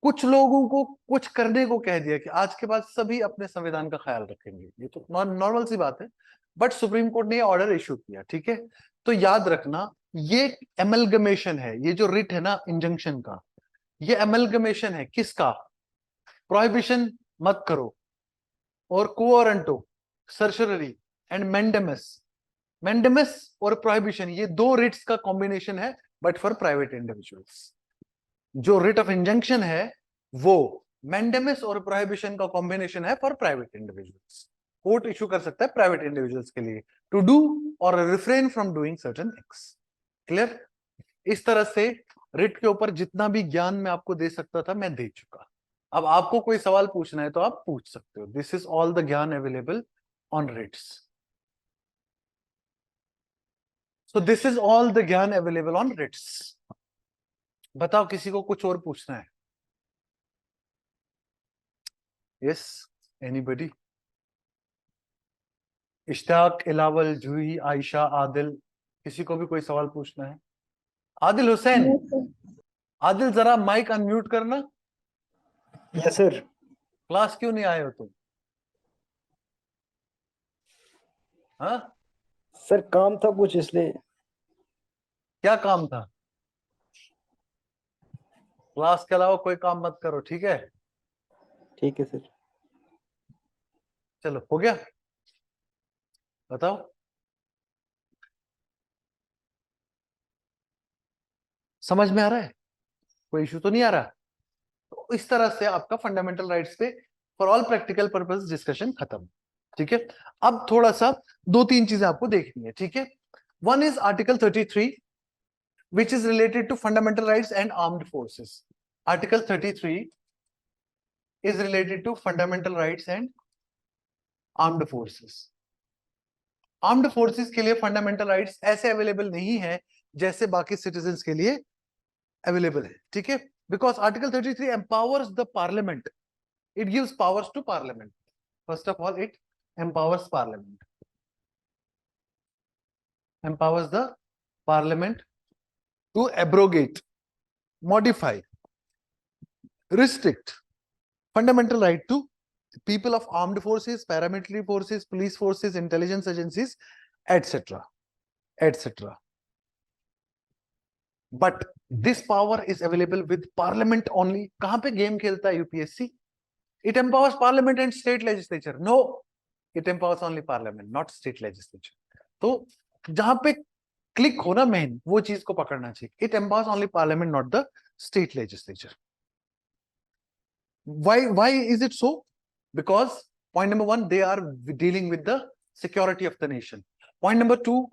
कुछ लोगों को कुछ करने को कह दिया कि आज के बाद सभी अपने संविधान का ख्याल रखेंगे. ये तो नॉर्मल सी बात है, बट सुप्रीम कोर्ट ने ऑर्डर इशू किया. ठीक है, तो याद रखना ये एमलगमेशन है, ये जो रिट है ना इंजंक्शन का, ये एमलगमेशन है. किसका? प्रोहिबिशन मत करो और कोअरेंटो, सर्शररी एंड मैंडेमस. मैंडेमस और प्रोहिबिशन ये दो रिट्स का कॉम्बिनेशन है, बट फॉर प्राइवेट इंडिविजुअल्स. जो रिट ऑफ इंजंक्शन है वो मैंडेमस और प्रोहिबिशन का कॉम्बिनेशन है for private individuals. Court issue कर सकता है प्राइवेट इंडिविजुअल्स के लिए टू डू और refrain from doing certain things. Clear? इस तरह से रिट के ऊपर जितना भी ज्ञान मैं आपको दे सकता था मैं दे चुका. अब आपको कोई सवाल पूछना है तो आप पूछ सकते हो. This is all the gyan available on writs. So this is all the gyan available on writs. बताओ किसी को कुछ और पूछना है? Yes, anybody? इश्ताक, इलावल, जूही, आयशा, आदिल, किसी को भी कोई सवाल पूछना है? आदिल हुसैन, आदिल जरा माइक अनम्यूट करना. Yes sir. क्लास क्यों नहीं आए हो तुम? हाँ सर काम था कुछ इसलिए. क्या काम था? क्लास के अलावा कोई काम मत करो, ठीक है? ठीक है सर. चलो हो गया, बताओ. समझ में आ रहा है? कोई इशू तो नहीं आ रहा? तो इस तरह से आपका फंडामेंटल राइट्स पे for all practical purpose discussion खत्म. ठीक है, अब थोड़ा सा दो तीन चीजें आपको देखनी है. ठीक है, one is article 33 which is related to fundamental rights and armed forces. Article 33 is related to fundamental rights and armed forces. Armed forces के लिए फंडामेंटल राइट्स ऐसे अवेलेबल नहीं है जैसे बाकी सिटीजन्स के लिए अवेलेबल है, ठीक है? Because article 33 empowers the parliament. It gives powers to parliament. First of all, it empowers parliament. Empowers the parliament to abrogate, modify, restrict fundamental right to people of armed forces, paramilitary forces, police forces, intelligence agencies, etc. etc. But this power is available with parliament only. कहां पे game खेलता है UPSC? It empowers parliament and state legislature. No, it empowers only parliament, not state legislature. तो जहां पे click हो ना main, वो चीज को पकड़ना चाहिए. It empowers only parliament, not the state legislature. Why is it so? Because point number one, they are dealing with the security of the nation. Point number two,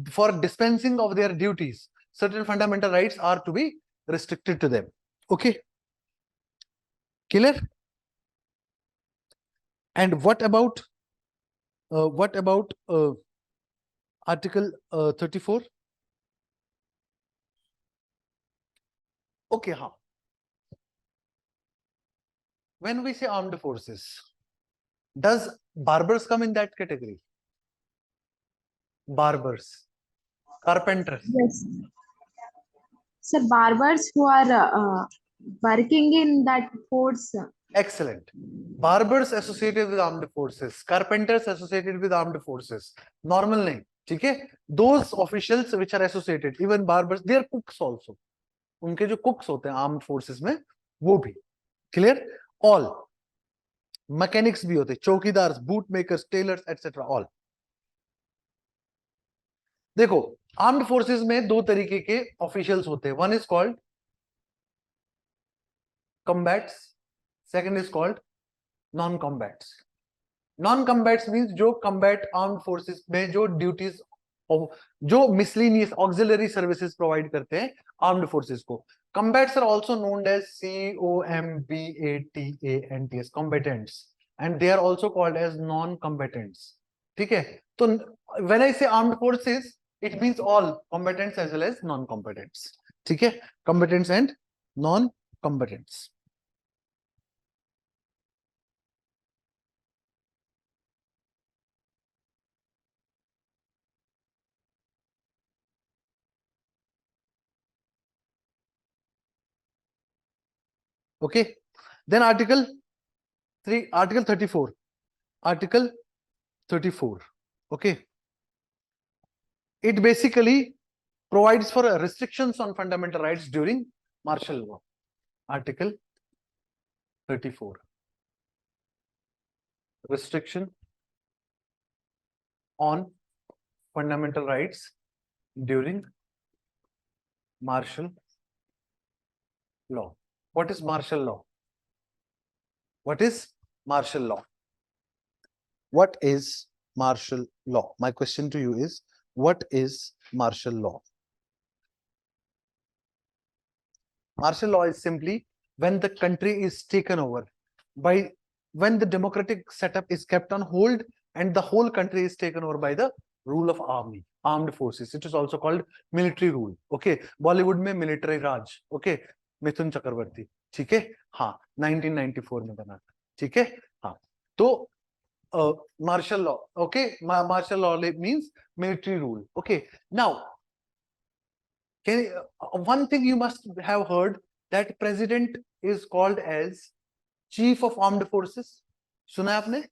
for dispensing of their duties, certain fundamental rights are to be restricted to them. Okay, clear? And what about Article 34? Okay, huh. When we say armed forces, does barbers come in that category? Barbers, carpenters. Yes. Sir, barbers who are working in that force. Excellent. Barbers associated with armed forces, carpenters associated with armed forces. Normal name. Okay? Those officials which are associated, even barbers, they are cooks also. उनके जो cooks होते हैं armed forces में, वो भी. Clear? All. Mechanics भी होते हैं, चौकीदार, boot makers, tailors, etc. All. देखो, armed forces में दो तरीके के officials होते हैं. One is called combats. Second is called non-combats. Non-combats means जो combat armed forces में जो duties जो miscellaneous auxiliary services provide करते हैं armed forces को. Combats are also known as COMBATANTS, combatants, and they are also called as non-combatants. ठीक है? तो when I say armed forces, it means all combatants as well as non-combatants. ठीक है? Combatants and non-combatants. Okay, then Article 34. Article 34. Okay, it basically provides for restrictions on fundamental rights during martial law. Article 34. Restriction on fundamental rights during martial law. What is martial law? What is martial law? What is martial law? My question to you is, what is martial law? Martial law is simply when the country is taken over by, when the democratic setup is kept on hold and the whole country is taken over by the rule of army, armed forces. It is also called military rule. Okay, Bollywood में military raj. Okay, Mithun Chakraborty. ठीक है? हाँ, 1994 में बना था. ठीक है? हाँ, तो martial law. Okay, martial law means military rule. Okay, now one thing you must have heard, that president is called as chief of armed forces. सुना है आपने?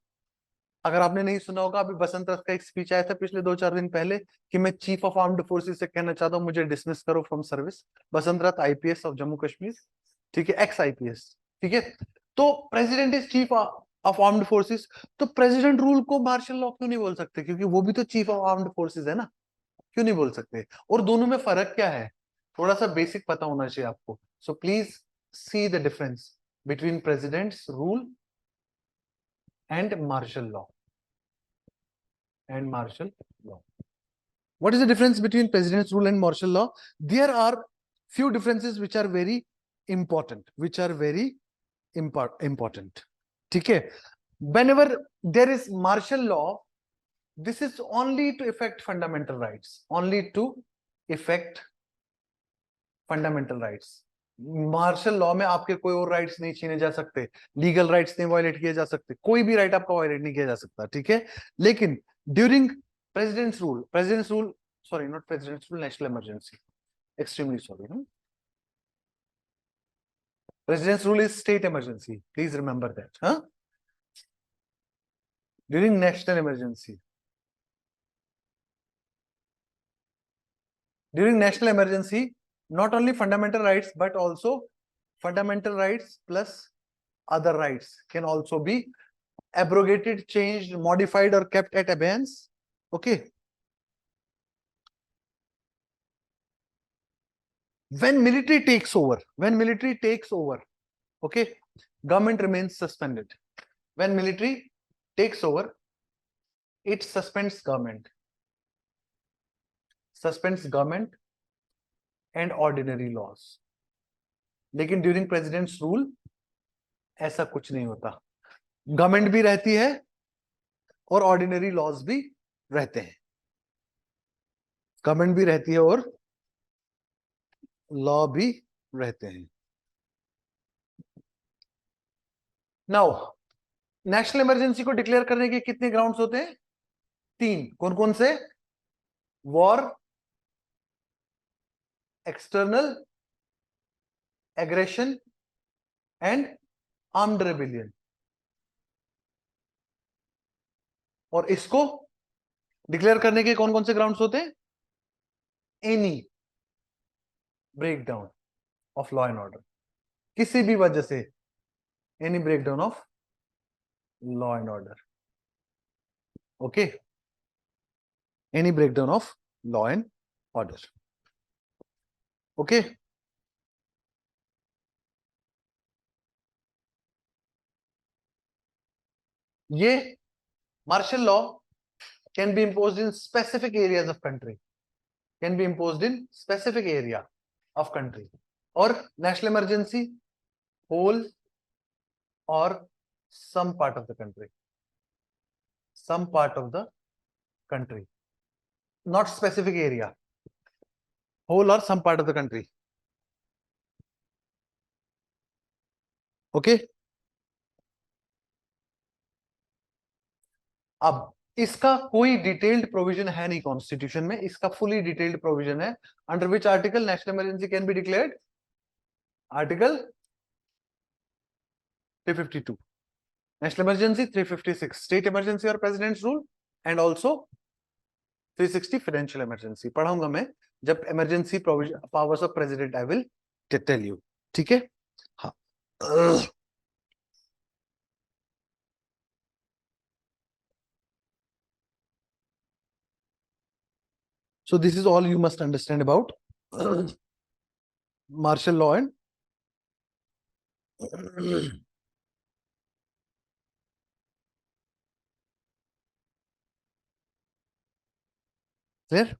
अगर आपने नहीं सुना होगा, अभी बसंत रथ का एक स्पीच आया था पिछले 2-4 दिन पहले कि मैं चीफ ऑफ आर्म्ड फोर्सेस से कहना चाहता हूं मुझे डिसमिस करो from service. Basant Rath IPS of Jammu Kashmir. ठीक है, एक्स आईपीएस. ठीक है, तो president is chief of armed forces. तो प्रेसिडेंट रूल को मार्शल लॉ क्यों नहीं बोल सकते? क्योंकि वो भी तो चीफ ऑफ आर्म्ड फोर्सेस है ना. क्यों नहीं बोल सकते? और दोनों में फर्क क्या है? थोड़ा सा बेसिक पता होना चाहिए आपको. So please see the difference between president's rule and martial law. And martial law. What is the difference between president's rule and martial law? There are few differences which are very important. ठीक है? Whenever there is martial law, This is only to affect fundamental rights. Only to affect fundamental rights. Martial law में आपके कोई और rights नहीं छीने जा सकते, लीगल राइट्स नहीं वायलेट किए जा सकते, कोई भी राइट आपका वायलेट नहीं किया जा सकता, ठीक है. लेकिन during presidents rule, sorry not presidents rule, national emergency, extremely sorry, president's rule is state emergency, please remember that, during national emergency, not only fundamental rights but also fundamental rights plus other rights can also be abrogated, changed, modified or kept at abeyance. Okay, when military takes over, okay, government remains suspended. When military takes over, it suspends government and ordinary laws. लेकिन during presidents rule ऐसा कुछ नहीं होता, government भी रहती है और ordinary laws भी रहते हैं, गवर्नमेंट भी रहती है और लॉ भी रहते हैं. नाउ नेशनल इमरजेंसी को डिक्लेयर करने के कितने ग्राउंड्स होते हैं? 3. कौन कौन से? War, external aggression and armed rebellion. और इसको डिक्लेयर करने के कौन कौन से ग्राउंड्स होते हैं? Any breakdown of law and order, किसी भी वजह से any breakdown of law and order. Okay, any breakdown of law and order. Okay, ये martial law can be imposed in specific areas of country, or national emergency whole or some part of the country, not specific area, whole or some part of the country. Okay, अब इसका कोई detailed provision है नहीं constitution में, इसका fully detailed provision है. Under which article national emergency can be declared? Article 352, national emergency 356, state emergency और president's rule, and also 360 financial emergency. पढ़ाऊंगा मैं जब emergency powers of president, I will tell you. ठीक है, हाँ. So this is all you must understand about martial law and clear?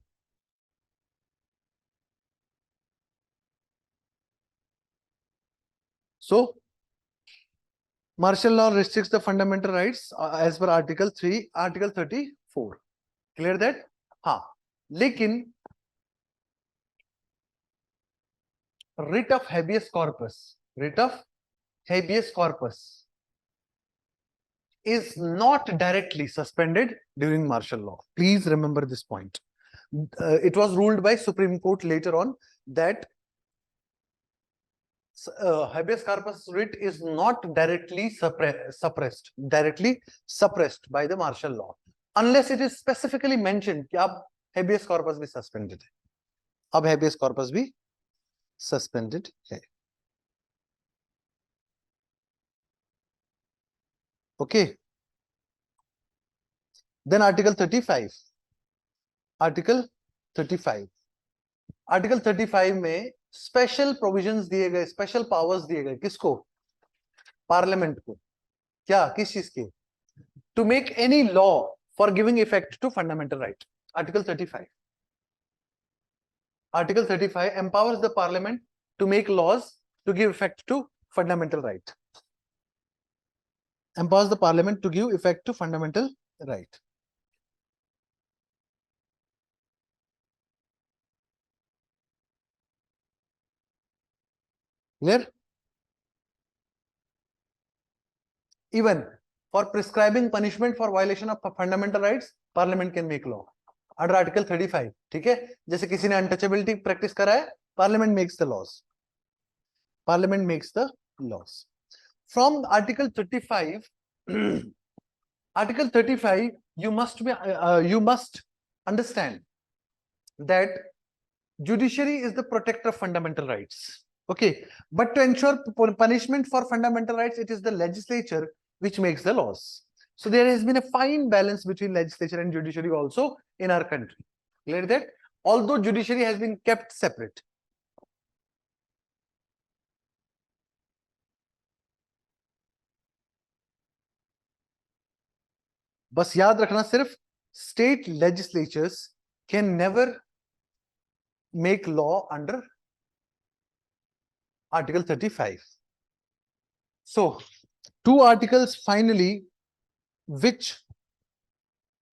So martial law restricts the fundamental rights as per Article 34. Clear that? हाँ, लेकिन writ of habeas corpus is not directly suspended during martial law. Please remember this point. It was ruled by Supreme Court later on that habeas corpus writ is not directly suppressed by the martial law, unless it is specifically mentioned कि अब habeas corpus भी suspended है, अब habeas corpus भी suspended है. Okay, then Article 35 में special provisions दिए गए, स्पेशल पावर्स दिए गए किसको? पार्लियामेंट को. क्या, किस चीज के? To make any law for giving effect to fundamental right. Article 35 empowers the parliament to make laws to give effect to fundamental right. Empowers the parliament to give effect to fundamental right. Clear? Even for prescribing punishment for violation of fundamental rights, Parliament can make law. Under Article 35, ठीक है? जैसे किसी ने untouchability practice करा है, Parliament makes the laws. Parliament makes the laws. From Article 35, Article 35, you must understand that judiciary is the protector of fundamental rights. Okay, but to ensure punishment for fundamental rights, it is the legislature which makes the laws. So there has been a fine balance between legislature and judiciary also in our country. Clear that? Although judiciary has been kept separate. बस याद रखना सिर्फ state legislatures can never make law under Article 35. So, two articles finally, which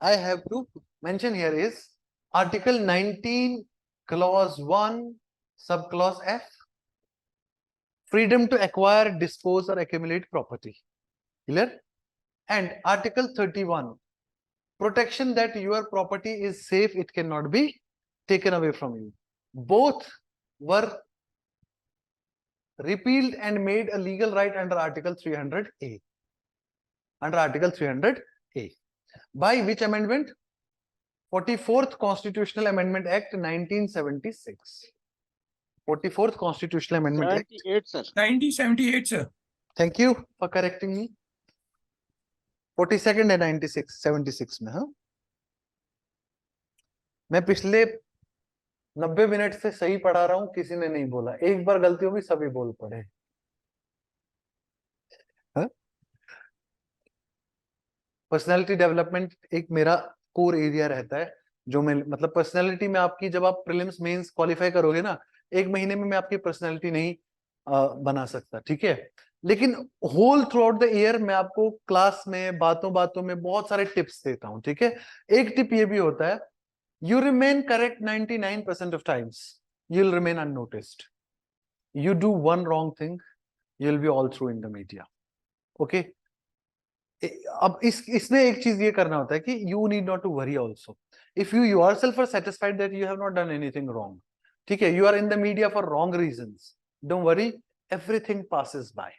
I have to mention here is Article 19, Clause 1, Subclause F, freedom to acquire, dispose, or accumulate property. Clear? And Article 31, protection that your property is safe, it cannot be taken away from you. Both were repealed and made a legal right under Article 300A. Under Article 300A. By which amendment? 44th Constitutional Amendment Act 1976. 44th Constitutional Amendment Act. 78, sir. 1978, sir. Thank you for correcting me. 42nd and 96, 76 में, हाँ? मैं पिछले 90 minute से सही पढ़ा रहा हूं, किसी ने नहीं बोला. एक बार गलती होगी, सभी बोल पड़े. पर्सनालिटी डेवलपमेंट एक मेरा कोर एरिया रहता है, जो मैं मतलब पर्सनालिटी में आपकी, जब आप प्रीलिम्स मेंस क्वालिफाई करोगे ना, एक महीने में मैं आपकी पर्सनालिटी नहीं बना सकता, ठीक है? लेकिन whole throughout the year मैं आपको क्लास में बातों बातों में बहुत सारे टिप्स देता हूं, ठीक है? एक टिप ये भी होता है, you remain correct 99% of times, you'll remain unnoticed. You do one wrong thing, you'll be all through in the media. Okay? अब इसमें एक चीज ये करना होता है कि you need not to worry also. If you yourself are satisfied that you have not done anything wrong, ठीक है? You are in the media for wrong reasons. Don't worry, everything passes by.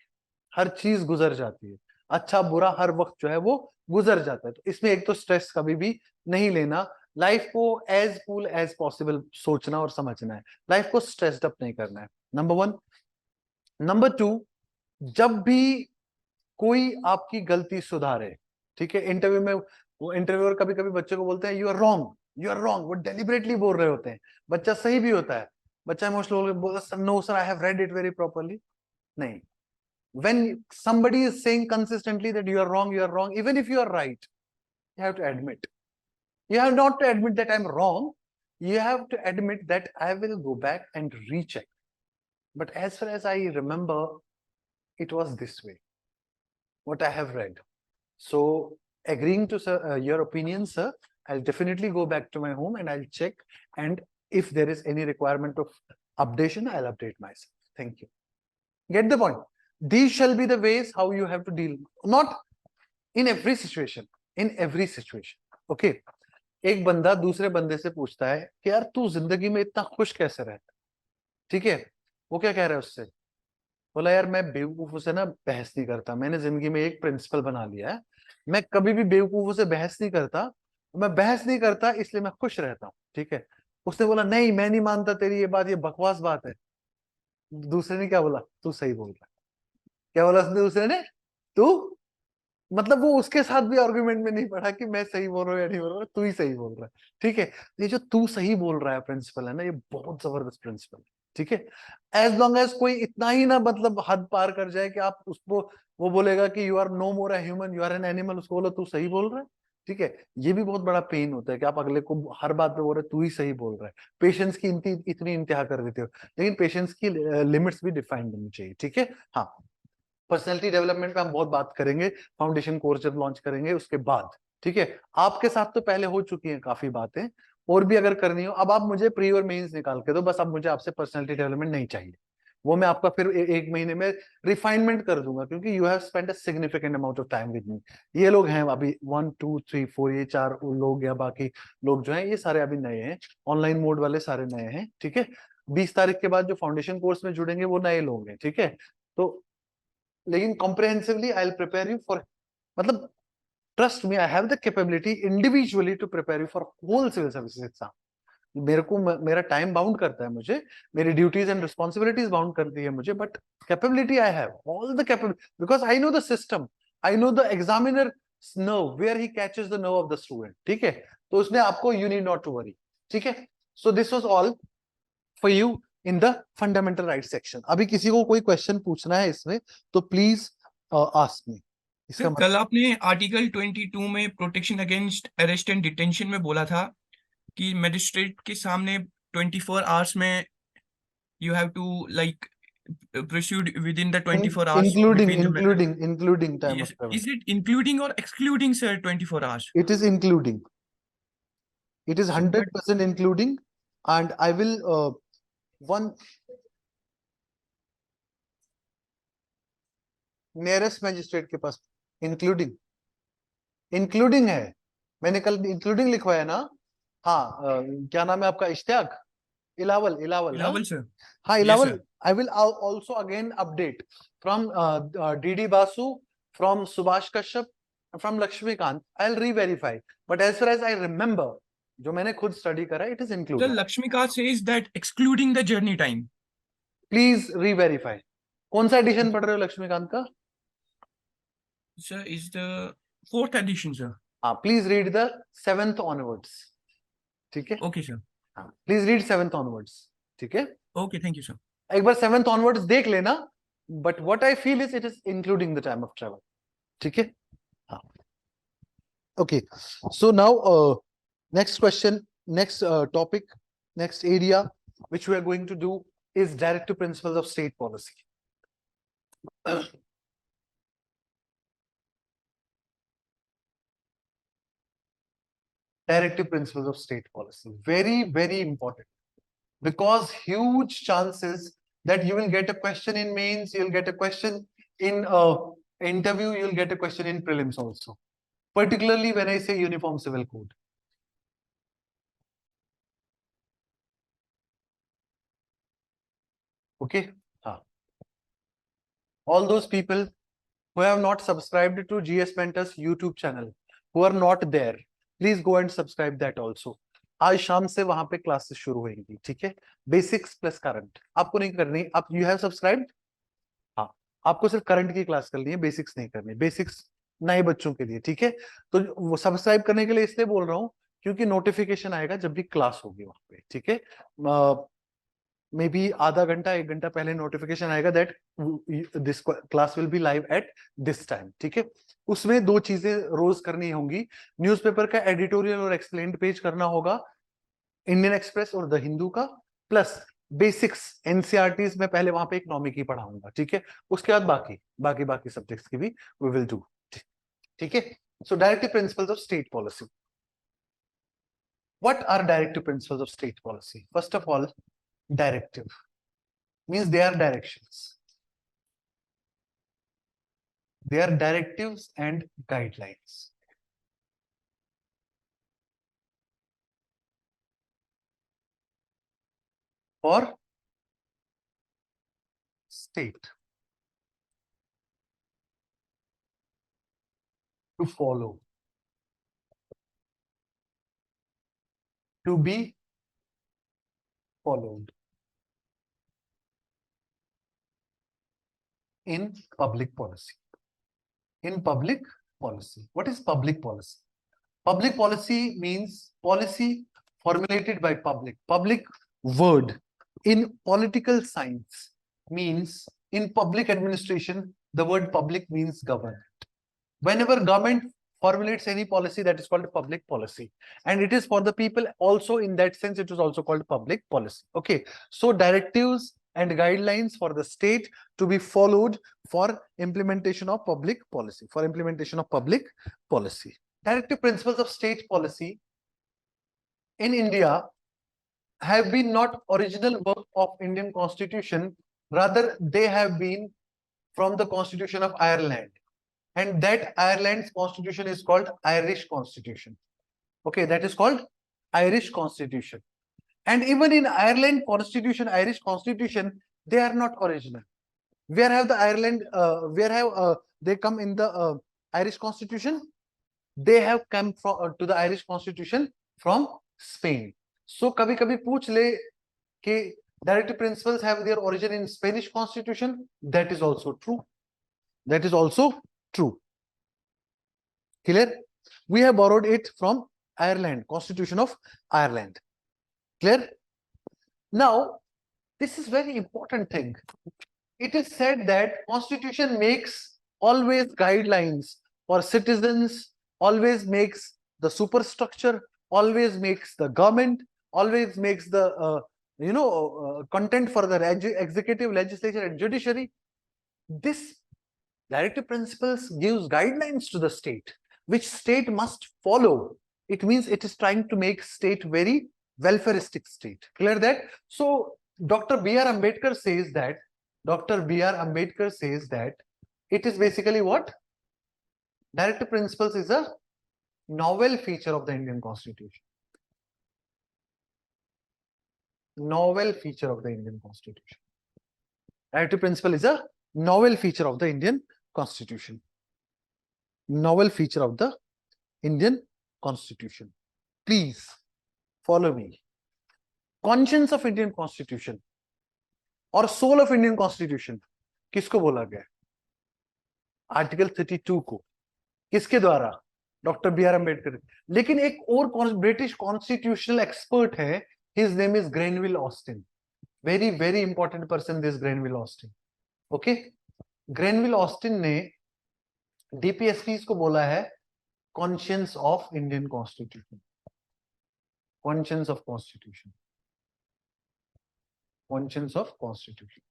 हर चीज गुजर जाती है, अच्छा बुरा हर वक्त जो है वो गुजर जाता है. तो इसमें एक तो स्ट्रेस कभी भी नहीं लेना, लाइफ को एज कूल एज पॉसिबल सोचना और समझना है, लाइफ को स्ट्रेस्ड अप नहीं करना है. नंबर 1. नंबर 2, जब भी कोई आपकी गलती सुधारे, ठीक है? इंटरव्यू में वो इंटरव्यूअर कभी कभी बच्चे को बोलते हैं you are wrong, you are wrong, वो डेलिबरेटली बोल रहे होते हैं. बच्चा सही भी होता है, बच्चा इमोशनल बोलता है no sir I have read it very properly. नहीं, when somebody is saying consistently that you are wrong, even if you are right, you have to admit. You have not to admit that I'm wrong. You have to admit that I will go back and recheck. But as far as I remember, it was this way, what I have read. So agreeing to your opinion, sir, I'll definitely go back to my home and I'll check. And if there is any requirement of updation, I'll update myself. Thank you. Get the point? These shall be the ways how you have to deal. Not in every situation. In every situation. Okay. एक बंदा दूसरे बंदे से पूछता है कि यार तू जिंदगी में इतना खुश कैसे रहता है, ठीक है? वो क्या कह रहा है उससे? बोला यार मैं बेवकूफों से ना बहस नहीं करता, मैंने जिंदगी में एक प्रिंसिपल बना लिया है, मैं कभी भी बेवकूफों से बहस नहीं करता, मैं बहस नहीं करता इसलिए मैं खुश रहता हूँ, ठीक है? उसने बोला नहीं मैं नहीं मानता तेरी ये बात, ये बकवास बात है. दूसरे ने क्या बोला? तू सही बोल रहा है. क्या बोला उसने दूसरे ने? तू, मतलब वो उसके साथ भी आर्गुमेंट में नहीं पड़ा कि मैं सही बोल रहा हूँ या नहीं बोल रहा हूँ, तू ही सही बोल रहा है, ठीक है? ये जो तू सही बोल रहा है प्रिंसिपल है ना, ये बहुत जबरदस्त प्रिंसिपल है, ठीक है? एज लॉन्ग एज कोई इतना ही ना मतलब हद पार कर जाए कि आप उसको, वो बोलेगा कि you are no more a human, you are an animal, उसको बोलो तू सही बोल रहा है, ठीक है? ये भी बहुत बड़ा पेन होता है कि आप अगले को हर बात पे बोल रहे तू ही सही बोल रहा है. पेशेंस की इतनी इंतहा कर देते हो, लेकिन पेशेंस की लिमिट्स भी डिफाइंड होनी चाहिए, ठीक है? हाँ, पर्सनैलिटी डेवलपमेंट पे हम बहुत बात करेंगे, फाउंडेशन कोर्स जब लॉन्च करेंगे उसके बाद, ठीक है? आपके साथ तो पहले हो चुकी हैं काफी बातें, और भी अगर करनी हो, अब आप मुझे प्री और मेंस निकाल के दो, बस अब मुझे आपसे पर्सनैलिटी डेवलपमेंट नहीं चाहिए, वो मैं आपका फिर एक महीने में रिफाइनमेंट कर दूंगा, क्योंकि you have spend a significant amount of time with me. ये लोग हैं अभी 1 2 3 4, ये 4 लोग या बाकी लोग जो हैं ये सारे अभी नए हैं, ऑनलाइन मोड वाले सारे नए हैं, ठीक है। 20 तारीख के बाद जो फाउंडेशन कोर्स में जुड़ेंगे वो नए लोग हैं, ठीक है। तो लेकिन comprehensively I will prepare you for, मतलब trust me, I have the capability individually to prepare you for whole civil services exam. मेरे को मेरा टाइम बाउंड करता है मुझे, मेरी ड्यूटीज एंड रिस्पॉन्सिबिलिटीज बाउंड करती है मुझे, but capability I have all the capability, because I know the system, I know the examiner nerve where he catches the nerve of the student, ठीक है। तो उसने आपको you need not to worry, ठीक है। so this was all for you in the fundamental rights section। अभी किसी को कोई क्वेश्चन पूछना है इसमें तो प्लीज आस्क मी। इसका सर, कल आपने आर्टिकल 22 में protection against arrest and detention में बोला था कि मजिस्ट्रेट के सामने 24 आवर्स में you have to like proceed within the 24 hours including between the including time yes. of travel. Is it including or excluding, sir, 24 hours? It is including, it is 100% including, and I will one nearest magistrate के पास including है, मैंने कल including लिखवाया ना। हाँ, क्या नाम है आपका, इश्तियाक इलावल, Level, sir. हाँ Yes, इलावल। sir. I will also again update from DD Basu, from Subhash Kashyap, from Lakshmikant. I'll re-verify, but as far as I remember, जो मैंने खुद स्टडी करा, it is Sir, included. Lakshmikant says that excluding the journey time. Please re-verify. कौन सा addition पढ़ रहे हो लक्ष्मीकांत का? Sir, is the 4th edition, sir. हाँ, please read the 7th onwards, ठीक है। Okay, sir. हाँ, please read 7th onwards, ठीक है। Okay, thank you, sir. एक बार 7th onwards देख लेना, but what I feel is it is including the time of travel, ठीक है। हाँ, okay, so now next question, next topic, next area which we are going to do is directive principles of state policy. Directive principles of state policy, very important, because huge chances that you will get a question in mains, you'll get a question in interview, you'll get a question in prelims also, particularly when I say uniform civil code. Okay, all those people who have not subscribed to GS Mentors YouTube channel, who are not there, please go and subscribe that also. आज शाम से वहां पे classes शुरू होंगी, ठीक है। Basics plus current आपको नहीं करनी, आप यू हैव सब्सक्राइब्ड, हाँ, आपको सिर्फ करंट की क्लास करनी है, बेसिक्स नहीं करनी, बेसिक्स नए बच्चों के लिए, ठीक है। तो वो सब्सक्राइब करने के लिए इसलिए बोल रहा हूँ क्योंकि नोटिफिकेशन आएगा जब भी क्लास होगी वहां पे, ठीक है। मे बी आधा घंटा 1 घंटा पहले नोटिफिकेशन आएगा that this class will be live at this time, ठीक है। उसमें 2 चीजें रोज करनी होंगी, न्यूज़पेपर का एडिटोरियल और एक्सप्लेन्ड पेज करना होगा, इंडियन एक्सप्रेस और द हिंदू का, प्लस बेसिक्स एनसीईआरटीज में पहले वहां पे इकोनॉमिक ही पढ़ाऊंगा, ठीक है। उसके बाद बाकी सब्जेक्ट्स की भी वी विल डू, ठीक है। So directive principles of state policy, what are directive principles of state policy? First of all, directive means they are directions, they are directives and guidelines for state to follow, to be followed in public policy. In public policy, what is public policy? Public policy means policy formulated by public. Public word in political science means, in public administration, the word public means government. Whenever government formulates any policy, that is called public policy, and it is for the people also. In that sense, it is also called public policy. Okay, so directives and guidelines for the state to be followed for implementation of public policy, for implementation of public policy. Directive principles of state policy in India have been not original work of Indian Constitution, Rather, they have been from the Constitution of Ireland. And that Ireland's constitution is called Irish Constitution. Okay, that is called Irish Constitution. And even in Ireland Constitution, Irish Constitution, they are not original. Where have the Ireland, where have they come in the Irish Constitution? They have come from to the Irish Constitution from Spain. So कभी कभी पूछ ले कि directive principles have their origin in Spanish Constitution. That is also true. That is also true. Clear? We have borrowed it from Ireland, Constitution of Ireland. Clear? Now, this is very important thing. It is said that Constitution makes always guidelines for citizens, always makes the superstructure, always makes the government, always makes the content for the executive, legislature, and judiciary. This directive principles gives guidelines to the state, which state must follow. It means it is trying to make state very welfareistic state. Clear that? So Dr. B.R. Ambedkar says that it is basically what? Directive principles is a novel feature of the Indian Constitution. Novel feature of the Indian Constitution. Directive principle is a novel feature of the Indian Constitution. Novel feature of the Indian Constitution. Please follow me. Conscience of Indian Constitution और soul of Indian Constitution किसको बोला गया? Article 32 को. किसके द्वारा? Doctor B R Ambedkar. लेकिन एक और ब्रिटिश कॉन्स्टिट्यूशनल एक्सपर्ट है, his name is Granville Austin. Very very important person this Granville Austin. Okay, Granville Austin ने डीपीएसपी को बोला है conscience of Indian Constitution. Conscience of Constitution. Conscience of Constitution.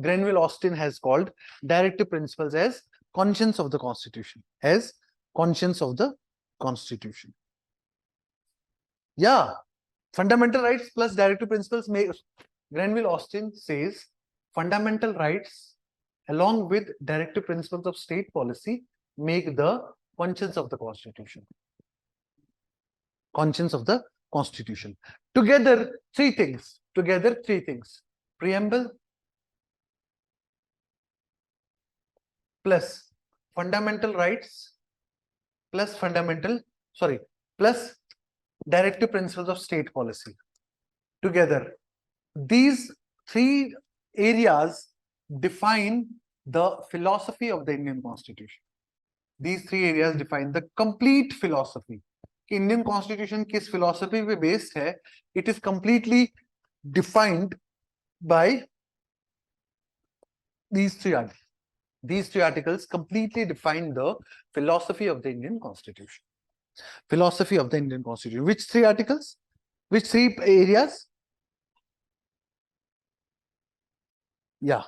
Grenville Austin has called directive principles as conscience of the Constitution. As conscience of the Constitution. Yeah, fundamental rights plus directive principles make. Grenville Austin says fundamental rights along with directive principles of state policy make the conscience of the Constitution. Conscience of the Constitution. Together, three things. Preamble plus fundamental rights plus directive principles of state policy. Together, these three areas define the philosophy of the Indian Constitution. These three areas define the complete philosophy. Indian Constitution किस philosophy पे based है? It is completely defined by these three articles. These three articles completely define the philosophy of the Indian Constitution. Philosophy of the Indian Constitution. Which three articles? Which three areas? Yeah.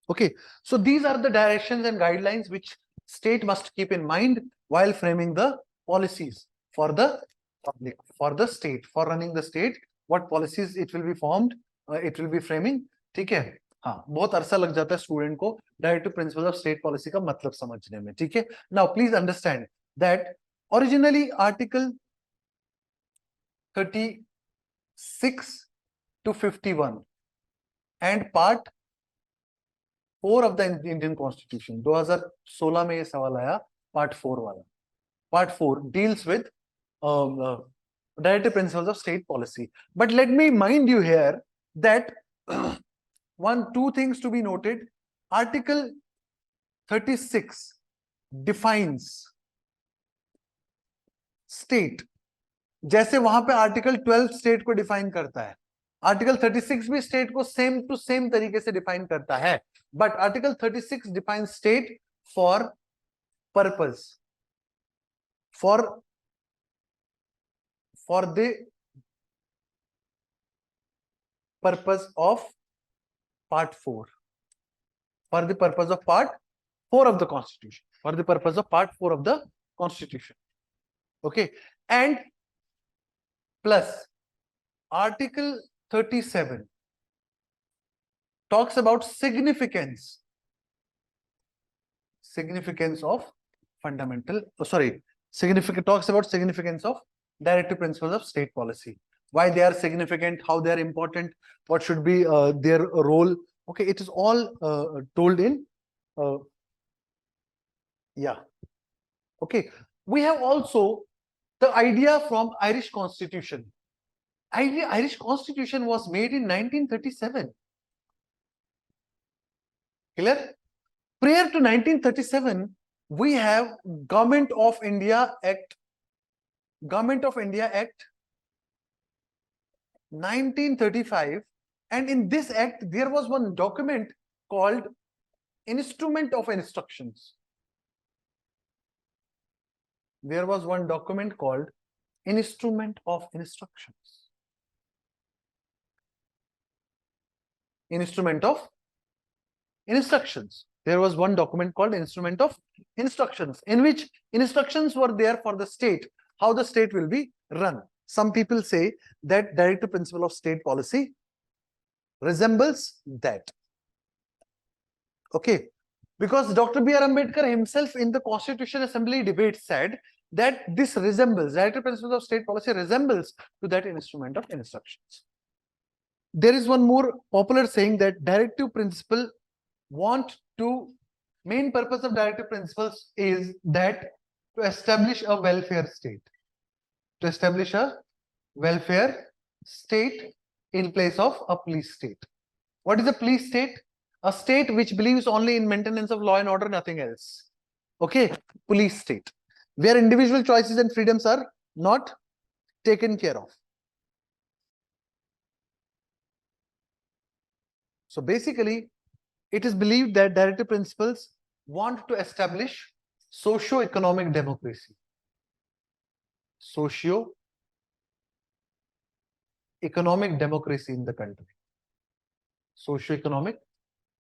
Okay. So these are the directions and guidelines which state must keep in mind while framing the policies for the public, for the state, for running the state. What policies it will be formed, it will be framing. ठीक है? हाँ, बहुत अरसा लग जाता है student को directive principles of state policy का मतलब समझने में. ठीक है? Now please understand that originally Article 36 to 51 and Part 4 of the Indian Constitution. 2016 में ये सवाल आया, Part 4 वाला. Part 4 deals with directive principles of state policy. But let me mind you here that two things to be noted. Article 36 defines state. जैसे वहां पे article 12 state को define करता है, आर्टिकल 36 भी स्टेट को सेम टू सेम तरीके से डिफाइन करता है. But article 36 define state for purpose, for the purpose of Part 4. For the purpose of Part 4 of the Constitution. For the purpose of Part 4 of the Constitution. Okay. And plus Article 37 talks about significance of fundamental, talks about significance of directive principles of state policy. Why they are significant, how they are important, what should be their role. Okay, it is all told in yeah. Okay, we have also the idea from Irish Constitution. Irish Constitution was made in 1937. Clear? Prior to 1937, we have Government of India Act 1935, and in this act there was one document called Instrument of Instructions. There was one document called Instrument of Instructions. Instrument of Instructions. There was one document called Instrument of Instructions, in which instructions were there for the state, how the state will be run. Some people say that directive principle of state policy resembles that. Okay, because Dr. B.R. Ambedkar himself in the Constitution Assembly debate said that this resembles, directive principle of state policy resembles to that Instrument of Instructions. There is one more popular saying that directive principle main purpose of directive principles is that to establish a welfare state. To establish a welfare state in place of a police state. What is a police state? A state which believes only in maintenance of law and order, nothing else. Okay, police state, where individual choices and freedoms are not taken care of. So basically, it is believed that directive principles want to establish socio-economic democracy. Socio-economic democracy in the country. Socio-economic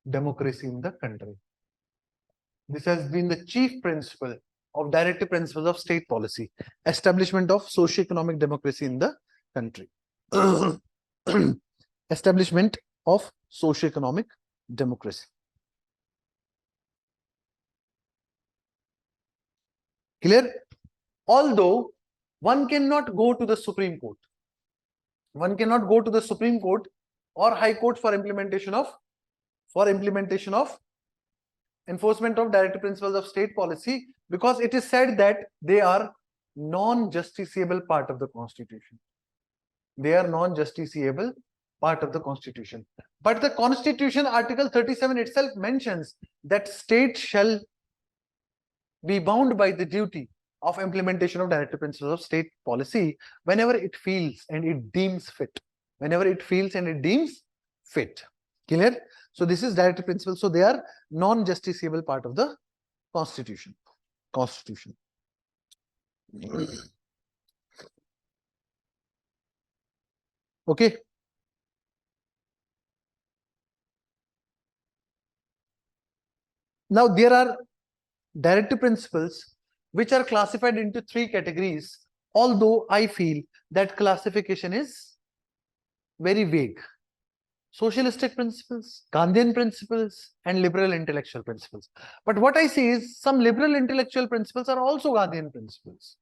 democracy in the country. This has been the chief principle of directive principles of state policy. Establishment of socio-economic democracy in the country. Establishment of socio-economic democracy. Clear? Although one cannot go to the Supreme Court. One cannot go to the Supreme Court or High Court for implementation of enforcement of directive principles of state policy, because it is said that they are non-justiciable part of the Constitution. They are non-justiciable part of the Constitution. But the Constitution, Article 37 itself mentions that state shall be bound by the duty of implementation of directive principles of state policy whenever it feels and it deems fit. Whenever it feels and it deems fit. Clear? So this is directive principles. So they are non-justiciable part of the Constitution. Okay. Now there are directive principles which are classified into three categories, although I feel that classification is very vague. Socialistic principles, Gandhian principles, and liberal intellectual principles. But what I see is some liberal intellectual principles are also Gandhian principles.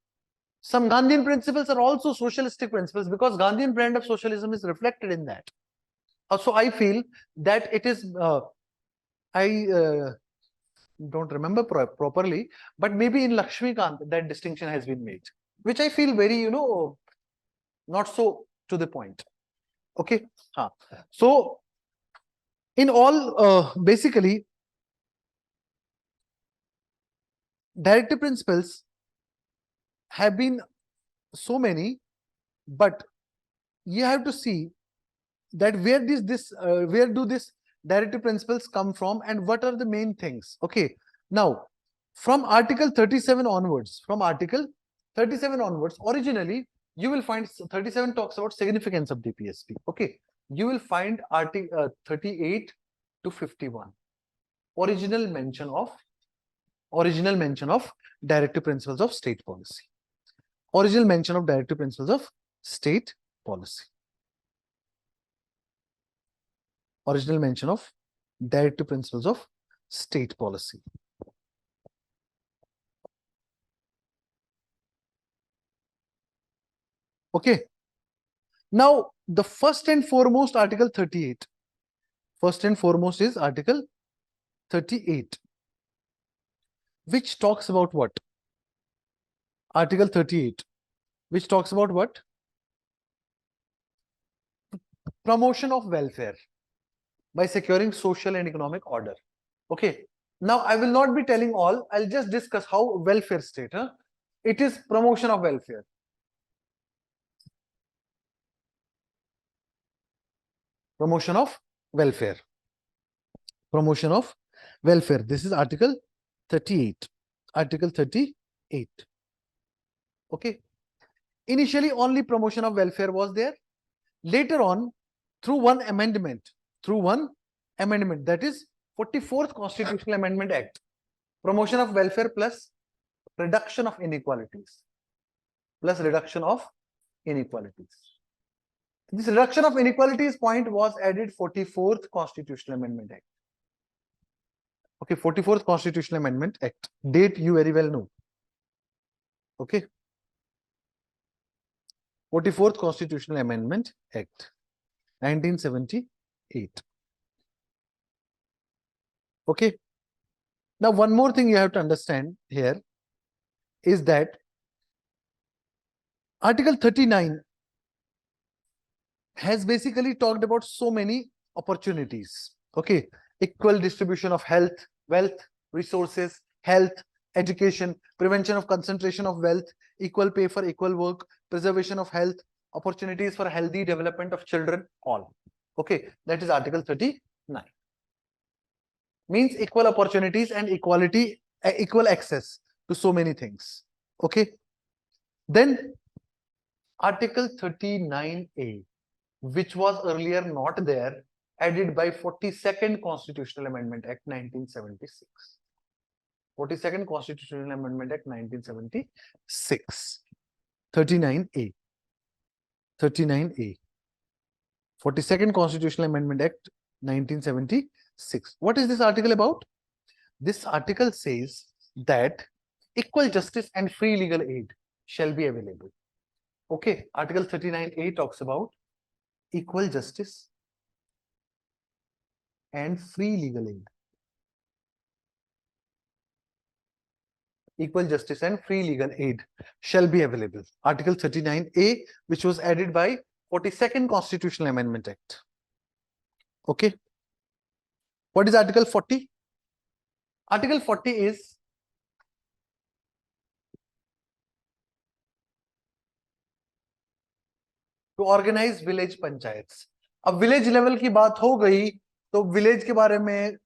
Some Gandhian principles are also socialistic principles, because Gandhian brand of socialism is reflected in that. So I feel that it is, I don't remember properly, but maybe in Lakshmikant that distinction has been made, which I feel very, not so to the point. Okay. So in all, basically, directive principles have been so many, but you have to see that where do these directive principles come from and what are the main things. Okay, now from Article 37 onwards, originally you will find 37 talks about significance of DPSP. Okay, you will find Article 38 to 51 original mention of directive principles of state policy. Original mention of directive principles of state policy. Original mention of directive principles of state policy. Okay. Now, the first and foremost Article 38. First and foremost is Article 38, which talks about what? Article 38, which talks about what? Promotion of welfare by securing social and economic order. Okay. Now, I will not be telling all. I'll just discuss how welfare state. It is promotion of welfare. Promotion of welfare. Promotion of welfare. This is Article 38. Article 38. Okay. Initially, only promotion of welfare was there. Later on, through one amendment, that is 44th Constitutional Amendment Act, promotion of welfare plus reduction of inequalities. This reduction of inequalities point was added 44th Constitutional Amendment Act. Okay, 44th Constitutional Amendment Act. Date you very well know. Okay. 44th Constitutional Amendment Act, 1978. Okay. Now, one more thing you have to understand here is that Article 39 has basically talked about so many opportunities. Okay. Equal distribution of health, wealth, resources, health, education, prevention of concentration of wealth, equal pay for equal work, preservation of health, opportunities for healthy development of children, all. Okay. That is Article 39. Means equal opportunities and equality, equal access to so many things. Okay. Then Article 39A, which was earlier not there, added by 42nd Constitutional Amendment Act 1976. 42nd Constitutional Amendment Act 1976. 39A. 39A. 42nd Constitutional Amendment Act 1976. What is this article about? This article says that equal justice and free legal aid shall be available. Okay, Article 39A talks about equal justice and free legal aid. Equal justice and free legal aid shall be available. Article 39A, which was added by 42nd Constitutional Amendment Act. Okay. What is Article 40? Article 40 is to organize village panchayats. अब village level की बात हो गई तो village के बारे में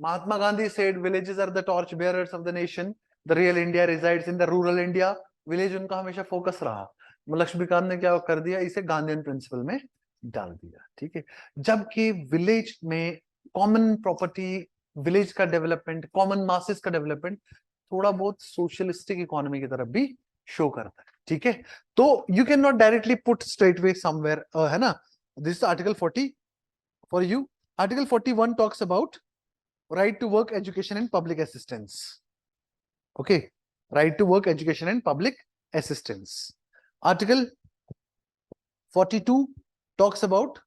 Mahatma Gandhi said villages are the torch bearers of the nation. The real India resides in the rural India. Village उनका हमेशा फोकस रहा. लक्ष्मीकांत ने क्या कर दिया, इसे गांधीयन प्रिंसिपल में डाल दिया. ठीक है. जबकि विलेज में कॉमन प्रॉपर्टी, विलेज का डेवलपमेंट, कॉमन मासेस का डेवलपमेंट थोड़ा बहुत सोशलिस्टिक इकोनॉमी की तरफ भी शो करता है. ठीक है. तो you can not directly put straight way somewhere, है ना. This is article 40 for you. Article 41 talks about right to work, education and public assistance. Okay, right to work, education and public assistance. Article 42 talks about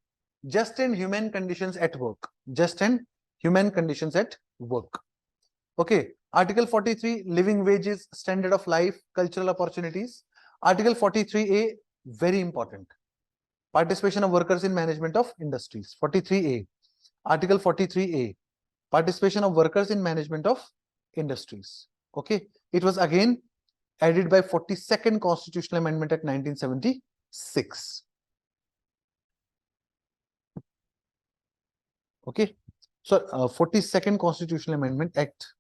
just and human conditions at work. Just and human conditions at work. Okay, Article 43, living wages, standard of life, cultural opportunities. Article 43A, very important. Participation of workers in management of industries. 43A. Article 43A. Participation of workers in management of industries. Okay, it was again added by 42nd Constitutional Amendment Act 1976. Okay, so 42nd Constitutional Amendment Act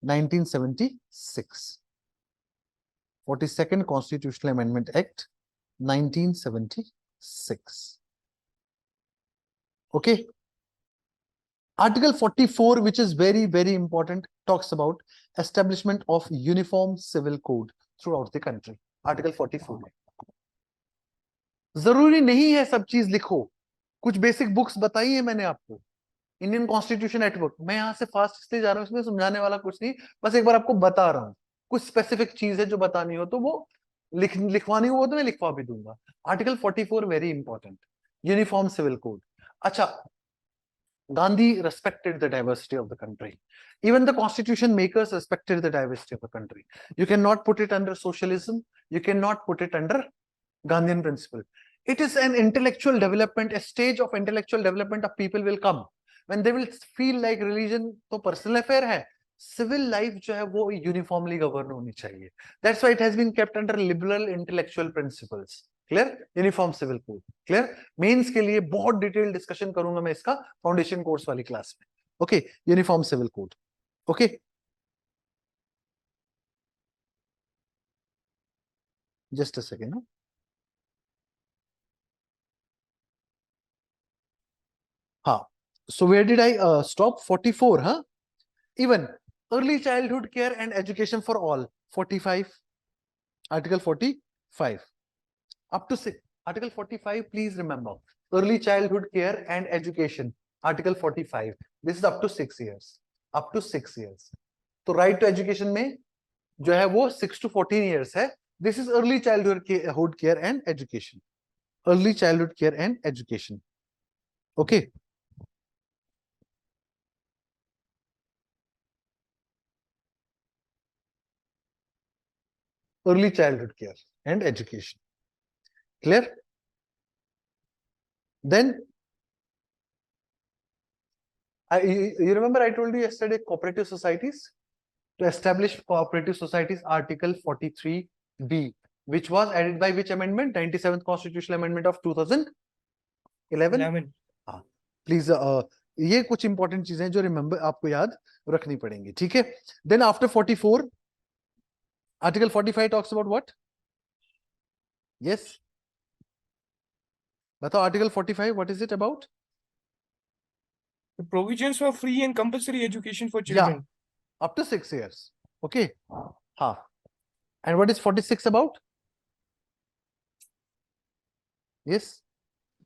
1976. 42nd Constitutional Amendment Act 1976. Okay. Article 44, which is very, very important, talks about establishment of uniform civil code throughout the country. Article 44. जरूरी नहीं है सब चीज लिखो. कुछ basic books बताई है मैंने आपको, इंडियन कॉन्स्टिट्यूशन एट वर्क। मैं यहाँ से फास्ट इसलिए जा रहा हूँ, इसमें समझाने वाला कुछ नहीं, बस एक बार आपको बता रहा हूँ। कुछ स्पेसिफिक चीज है जो बतानी हो तो वो लिखवानी हो तो मैं लिखवा भी दूंगा। Article 44 very important, uniform civil code. अच्छा, Gandhi respected the diversity of the country. Even the constitution makers respected the diversity of the country. You cannot put it under socialism. You cannot put it under Gandhian principle. It is an intellectual development, a stage of intellectual development of people will come when they will feel like religion तो personal affair है, civil life जो है वो uniformly govern होनी चाहिए. That's why it has been kept under liberal intellectual principles. Clear, uniform civil code clear. Mains के लिए बहुत डिटेल डिस्कशन करूंगा मैं इसका फाउंडेशन कोर्स वाली क्लास में। Okay, uniform civil code. Okay, just a second. हाँ, so where did I stop? 44, हाँ। Even early childhood care and education for all, 45, article 45 up to 6. Article 45, please remember, early childhood care and education, Article 45, this is up to 6 years, up to 6 years. तो right to education में जो है वो 6 to 14 years है. This is early childhood care and education, early childhood care and education. Okay, early childhood care and education, clear? Then you remember I told you yesterday cooperative societies. To establish cooperative societies, Article 43B, which was added by which amendment? 97th Constitutional Amendment of 2011. 11. हाँ, please ये कुछ important चीजें जो remember आपको याद रखनी पड़ेंगी, ठीक है। Then after 44, article 45 talks about what? Yes, बताओ, article 45 what is it about? The provisions for free and compulsory education for children. Up to 6 years. Okay. हाँ. And what is 46 about? Yes.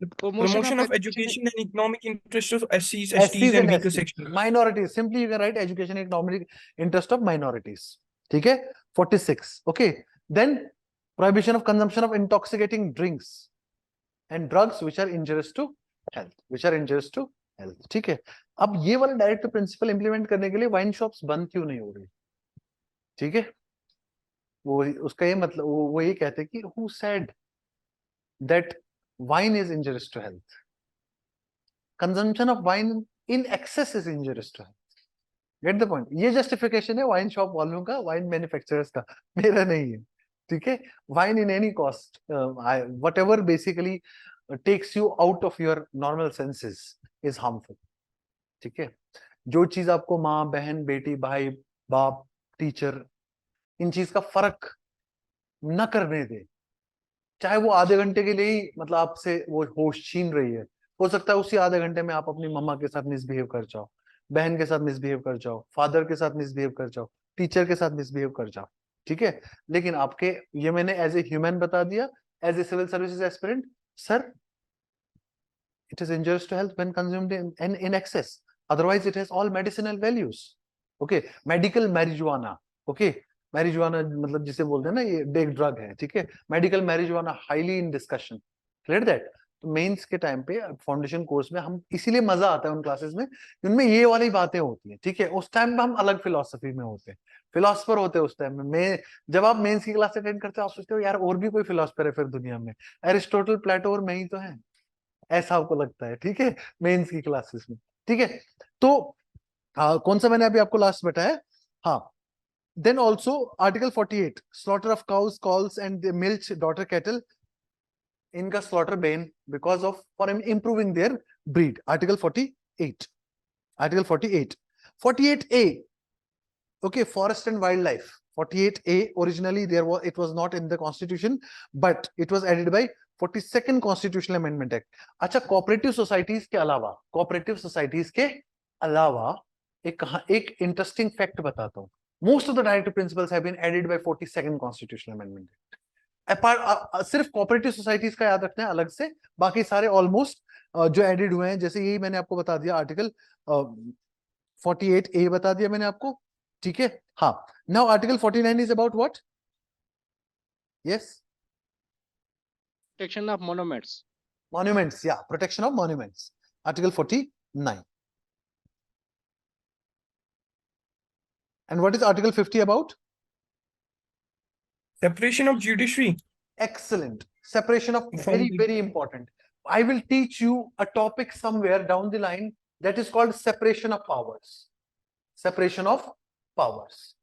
The promotion of education and economic interest of SCs, STs SCs and weaker STs. sections. Minorities. Simply you can write education and economic interest of minorities. ठीक है? 46. Okay. Then prohibition of consumption of intoxicating drinks and drugs which are injurious to health. Which are injurious to health. ठीक है? अब ये वाला direct principal implement करने के लिए वाइन शॉप्स बंद क्यों नहीं हो रही? ठीक है, वो उसका ये मतलब वो ये कहते हैं कि who said that wine is injurious to health? Consumption of wine in excess is injurious to health. Get the point? ये जस्टिफिकेशन है वाइन शॉप वालों का, वाइन मैन्युफैक्चरर्स का, मेरा नहीं है। ठीक है, wine in any cost, whatever basically takes you out of your normal senses is harmful. ठीक है, जो चीज आपको माँ, बहन, बेटी, भाई, बाप, टीचर, इन चीज का फर्क न करने दे, चाहे वो आधे घंटे के लिए ही मतलब आपसे वो होश छीन रही है, हो सकता है उसी आधे घंटे में आप अपनी मम्मा के साथ मिसबिहेव कर जाओ, बहन के साथ मिसबिहेव कर जाओ, फादर के साथ मिसबिहेव कर जाओ, टीचर के साथ मिसबिहेव कर जाओ। ठीक है, लेकिन आपके ये मैंने एज ए ह्यूमन बता दिया, as a civil services aspirant, sir it is injurious to health when consumed in excess, otherwise it has all medicinal values. Okay, medical marijuana, okay, marijuana मतलब जिसे बोलते हैं ना ये एक ड्रग है, ठीक है, medical marijuana highly in discussion, clear that? तो मेंस के टाइम पे फाउंडेशन कोर्स में हम इसीलिए मजा आता है उन क्लासेस में, उनमें ये वाली बातें होती हैं, ठीक है, उस टाइम पे हम अलग फिलोसफी में होते हैं, फिलोसफर होते हैं उस टाइम में। मैं जब आप मेंस की क्लास अटेंड करते हो आप सोचते हो यार और भी कोई फिलोसफर है फिर दुनिया में, एरिस्टोटल, प्लेटो और मैं ही तो है, ऐसा आपको लगता है, ठीक है, मेंस की क्लासेस में। ठीक है, तो कौन सा मैंने अभी आपको लास्ट बताया? हाँ, then also article 48, slaughter of cows, calves and milch draught cattle, इनका slaughter ban because of for improving their breed, article 48, article 48, 48A, okay, forest and wildlife, 48A, originally there was, it was not in the constitution but it was added by 42nd Constitutional Amendment Act. अच्छा, cooperative societies के अलावा, cooperative societies के अलावा एक interesting fact बताता हूं, most of the directive principles have been added by 42nd Constitutional Amendment Act. सिर्फ cooperative societies का याद रखना है अलग से, बाकी सारे ऑलमोस्ट जो एडिड हुए हैं, जैसे यही मैंने आपको बता दिया आर्टिकल 48A बता दिया मैंने आपको, ठीक है। हाँ, now article 49 is about what? Yes, Protection of monuments. monuments, yeah, protection of monuments, article 49. And what is article 50 about? Separation of judiciary. Excellent. Separation of, From very, the- very important. I will teach you a topic somewhere down the line that is called separation of powers. Separation of powers.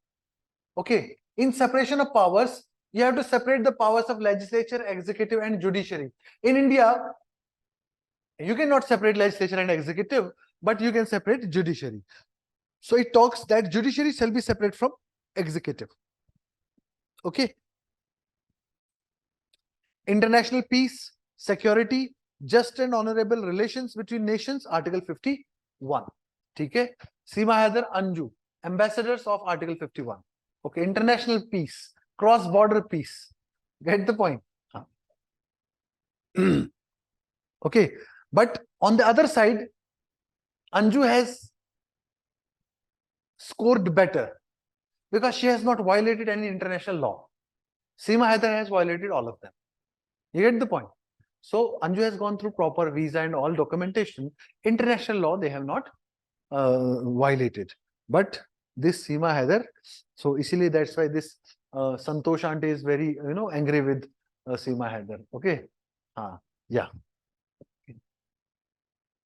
Okay. In separation of powers, you have to separate the powers of legislature, executive, and judiciary. In India, you cannot separate legislature and executive, but you can separate judiciary. So it talks that judiciary shall be separate from executive. Okay. International peace, security, just and honorable relations between nations, Article 51. Okay. Seema Haider, Anju, ambassadors of Article 51. Okay. International peace, cross-border peace. Get the point? Okay. But on the other side, Anju has scored better because she has not violated any international law. Seema Haider has violated all of them. You get the point? So Anju has gone through proper visa and all documentation. International law they have not violated. But this Seema Haider, so easily that's why this Santosh aunty is very angry with Seema Haider. Okay. Yeah. Okay.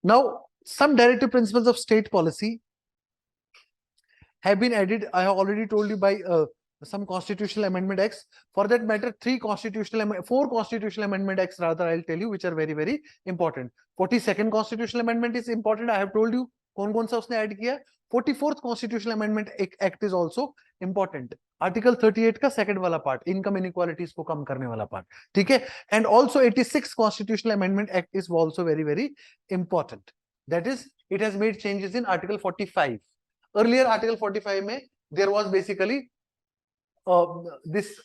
Now some directive principles of state policy have been added. I have already told you by some constitutional amendment acts. For that matter, four constitutional amendment acts rather, I'll tell you, which are very, very important. 42nd constitutional amendment is important. I have told you कौन-कौन सा उसने add किया. 44th constitutional amendment act is also important. Article 38 का second वाला part, income inequalities को कम करने वाला part, ठीक है. And also 86th constitutional amendment act is also very, very important. That is, it has made changes in Article 45. Earlier Article 45 में there was basically this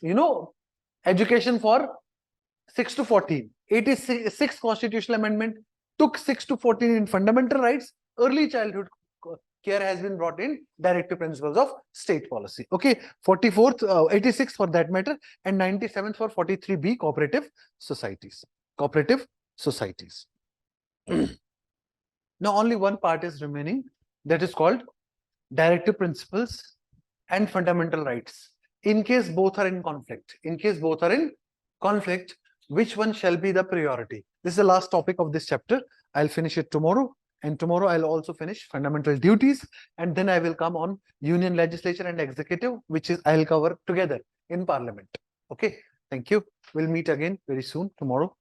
education for 6 to 14. 86th constitutional amendment took 6 to 14 in fundamental rights. Early childhood care has been brought in directive principles of state policy. Okay, 44th, 86th for that matter, and 97th for 43B cooperative societies. Cooperative societies. Now only one part is remaining, that is called directive principles and fundamental rights. In case both are in conflict, which one shall be the priority? This is the last topic of this chapter. I'll finish it tomorrow, and tomorrow I'll also finish fundamental duties, and then I will come on union legislature and executive, which is I'll cover together in parliament. Okay, thank you. We'll meet again very soon tomorrow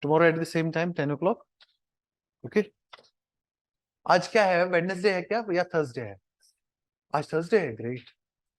at the same time, 10 o'clock. Okay. आज क्या है? Wednesday है क्या या Thursday है? आज Thursday है. Great.